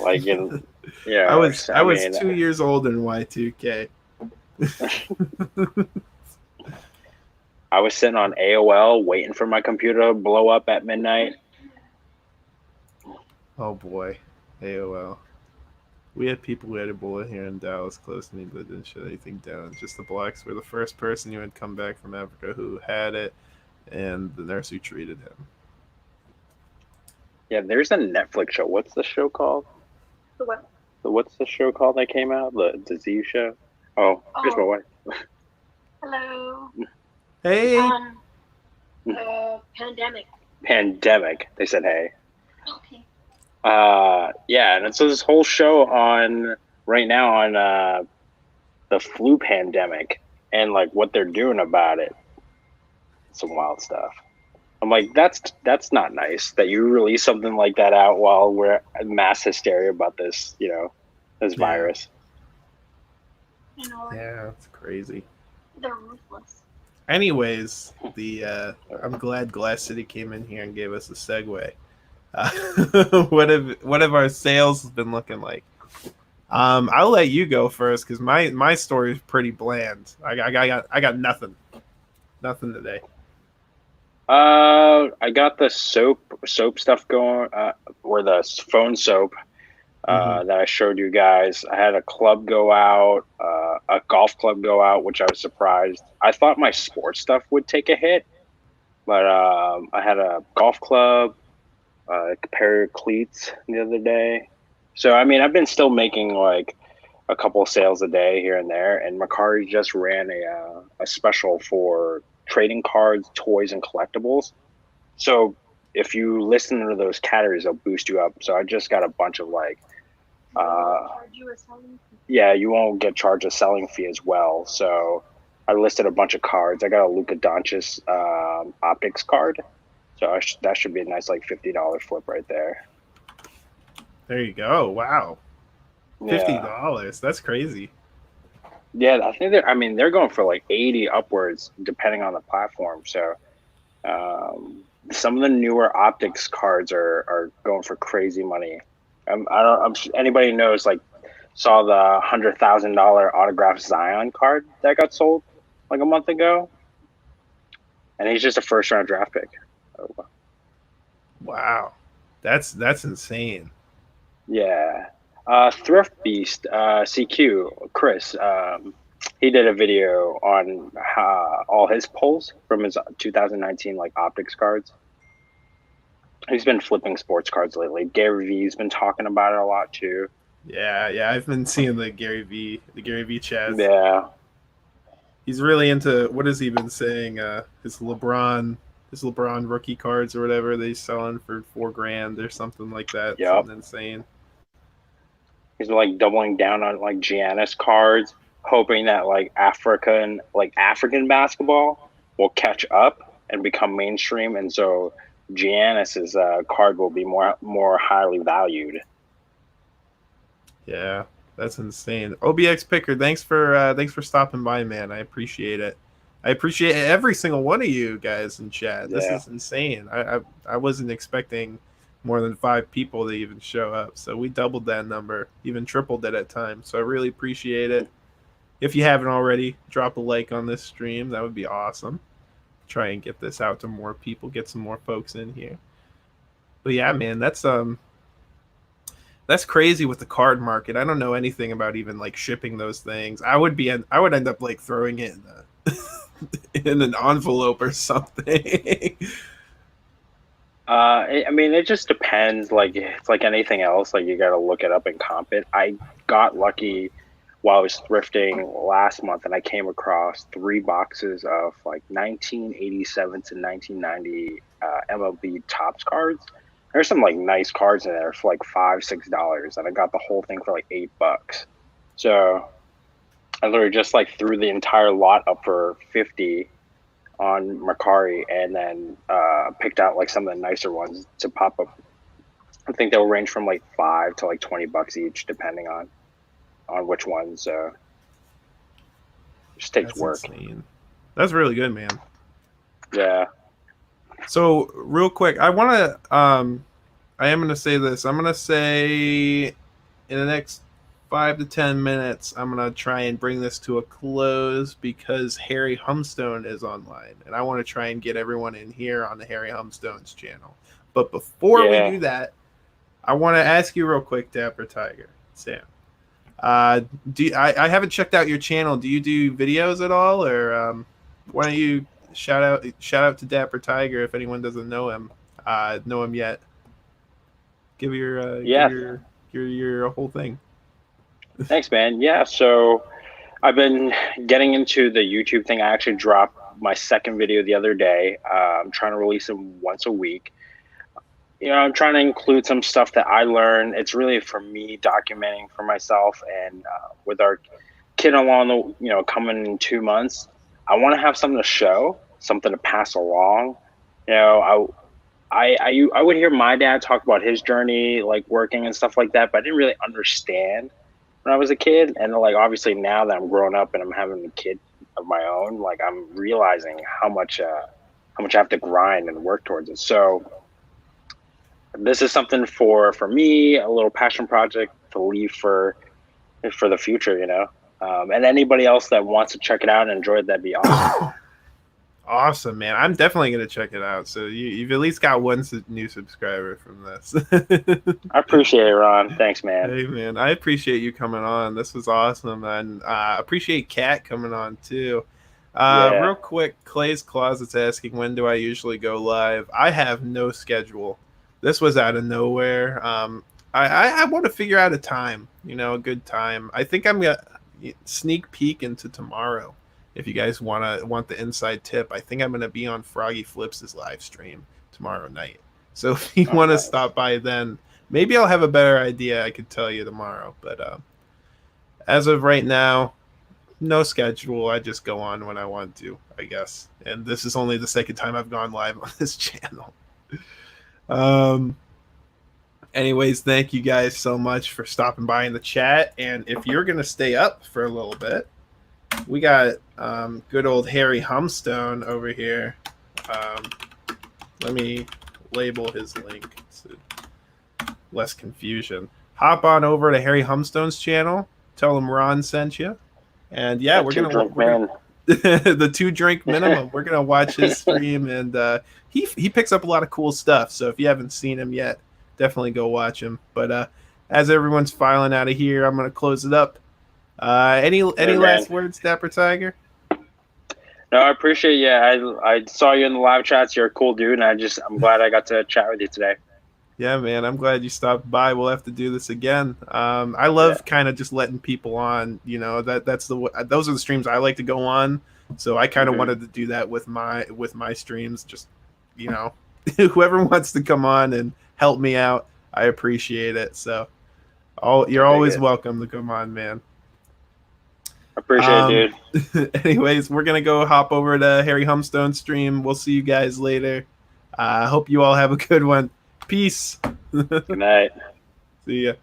S4: Like, yeah.
S1: I was 2 years old in Y2K.
S4: I was sitting on AOL waiting for my computer to blow up at midnight.
S1: Oh boy, AOL. We had people who had Ebola here in Dallas close to me, but didn't shut anything down. Just the blacks were the first person who had come back from Africa who had it, and the nurse who treated him.
S4: Yeah, there's a Netflix show. What's the show called?
S3: The what?
S4: What's the show called that came out? The disease show? Oh, here's my wife.
S3: Hello.
S1: Hey!
S3: Pandemic.
S4: Pandemic. They said, hey.
S3: Okay.
S4: Yeah, and so this whole show on right now on the flu pandemic and like what they're doing about it. Some wild stuff. I'm like, that's not nice that you release something like that out while we're mass hysteria about this, this virus.
S3: You know,
S1: Yeah, it's crazy.
S3: they're ruthless.
S1: Anyways, I'm glad Glass City came in here and gave us a segue. What have our sales been looking like? I'll let you go first because my story is pretty bland. I got nothing today.
S4: I got the soap stuff going, or the phone soap that I showed you guys. I had a club go out, a golf club go out, which I was surprised. I thought my sports stuff would take a hit, but I had a golf club, a pair of cleats the other day. So I mean, I've been still making like a couple of sales a day here and there, and Macari just ran a special for trading cards, toys, and collectibles. So if you listen to those categories, they'll boost you up. So I just got a bunch of like,
S3: Charge you a selling fee.
S4: yeah, you won't get charged a selling fee as well. So I listed a bunch of cards. I got a Luka Doncic optics card. So that should be a nice like $50 flip right there.
S1: There you go. Wow, $50.
S4: Yeah.
S1: That's crazy.
S4: Yeah, I think they're going for like 80 upwards depending on the platform. So some of the newer optics cards are going for crazy money. Anybody knows like saw the $100,000 autographed Zion card that got sold like a month ago, and he's just a first round draft pick. Oh,
S1: Wow, that's insane.
S4: yeah. Thrift Beast, CQ, Chris, he did a video on all his pulls from his 2019 like optics cards. He's been flipping sports cards lately. Gary V's been talking about it a lot too.
S1: Yeah, I've been seeing the Gary V chats.
S4: Yeah.
S1: He's really into, what has he been saying? His LeBron rookie cards or whatever they selling for $4,000 or something like that.
S4: Yep.
S1: Something insane.
S4: He's been like doubling down on like Giannis cards, hoping that like African basketball will catch up and become mainstream, and so Giannis's card will be more highly valued.
S1: Yeah, that's insane. OBX Picker, thanks for stopping by, man. I appreciate it. I appreciate every single one of you guys in chat. This is insane. I wasn't expecting more than 5 people to even show up. So we doubled that number, even tripled it at times. So I really appreciate it. If you haven't already, drop a like on this stream. That would be awesome. Try and get this out to more people, get some more folks in here. But yeah, man, that's crazy with the card market. I don't know anything about even like shipping those things. I would end up like throwing it in an envelope or something.
S4: I mean, it just depends. Like it's like anything else. Like you got to look it up and comp it. I got lucky while I was thrifting last month, and I came across 3 boxes of like 1987 to 1990 MLB Topps cards. There's some like nice cards in there for like $5-6, and I got the whole thing for like $8. So I literally just like threw the entire lot up for 50 on Mercari, and then picked out like some of the nicer ones to pop up. I think they'll range from like $5 to like $20 each, depending on which ones. So just takes
S1: That's
S4: work.
S1: Insane. That's really good, man.
S4: Yeah.
S1: So real quick, I want to I am going to say this. I'm going to say in the next 5 to 10 minutes, I'm going to try and bring this to a close because Harry Humstone is online, and I want to try and get everyone in here on the Harry Humstone's channel. But before we do that, I want to ask you real quick, Dapper Tiger, Sam. I haven't checked out your channel. Do you do videos at all, or why don't you shout out to Dapper Tiger if anyone doesn't know him yet? Give your whole thing.
S4: Thanks, man. Yeah, so I've been getting into the YouTube thing. I actually dropped my second video the other day. I'm trying to release them once a week. You know, I'm trying to include some stuff that I learned. It's really for me documenting for myself, and with our kid along the, coming in 2 months, I want to have something to show, something to pass along. You know, I would hear my dad talk about his journey, like working and stuff like that, but I didn't really understand when I was a kid. And like, obviously now that I'm grown up and I'm having a kid, of my own, like I'm realizing how much I have to grind and work towards it. So this is something for me, a little passion project to leave for the future, you know. And anybody else that wants to check it out and enjoy it, that'd be awesome.
S1: Awesome, man. I'm definitely going to check it out. So you've at least got one new subscriber from this.
S4: I appreciate it, Ron. Thanks, man.
S1: Hey, man. I appreciate you coming on. This was awesome. And appreciate Kat coming on, too. Real quick, Clay's Closet's asking, when do I usually go live? I have no schedule. This was out of nowhere. I want to figure out a time, you know, a good time. I think I'm going to sneak peek into tomorrow. If you guys want the inside tip, I think I'm going to be on Froggy Flips' live stream tomorrow night. So if you want to stop by then, maybe I'll have a better idea. I could tell you tomorrow. But as of right now, no schedule. I just go on when I want to, I guess. And this is only the second time I've gone live on this channel. Anyways, thank you guys so much for stopping by in the chat. And if you're going to stay up for a little bit, we got good old Harry Humstone over here. Let me label his link so less confusion. Hop on over to Harry Humstone's channel. Tell him Ron sent you. And yeah, we're gonna the 2-drink minimum. We're gonna watch his stream, and he picks up a lot of cool stuff. So if you haven't seen him yet, definitely go watch him. But as everyone's filing out of here, I'm gonna close it up. Any last words, Dapper Tiger?
S4: No, I appreciate you. I saw you in the live chats. You're a cool dude, and I'm glad I got to chat with you today.
S1: Yeah, man, I'm glad you stopped by. We'll have to do this again. I love kind of just letting people on. You know, those are the streams I like to go on. So I kind of wanted to do that with my streams. Just, you know, whoever wants to come on and help me out, I appreciate it. So, you're always welcome to come on, man.
S4: Appreciate it, dude.
S1: Anyways, we're gonna go hop over to Harry Humstone's stream. We'll see you guys later. Hope you all have a good one. Peace.
S4: Good night.
S1: See ya.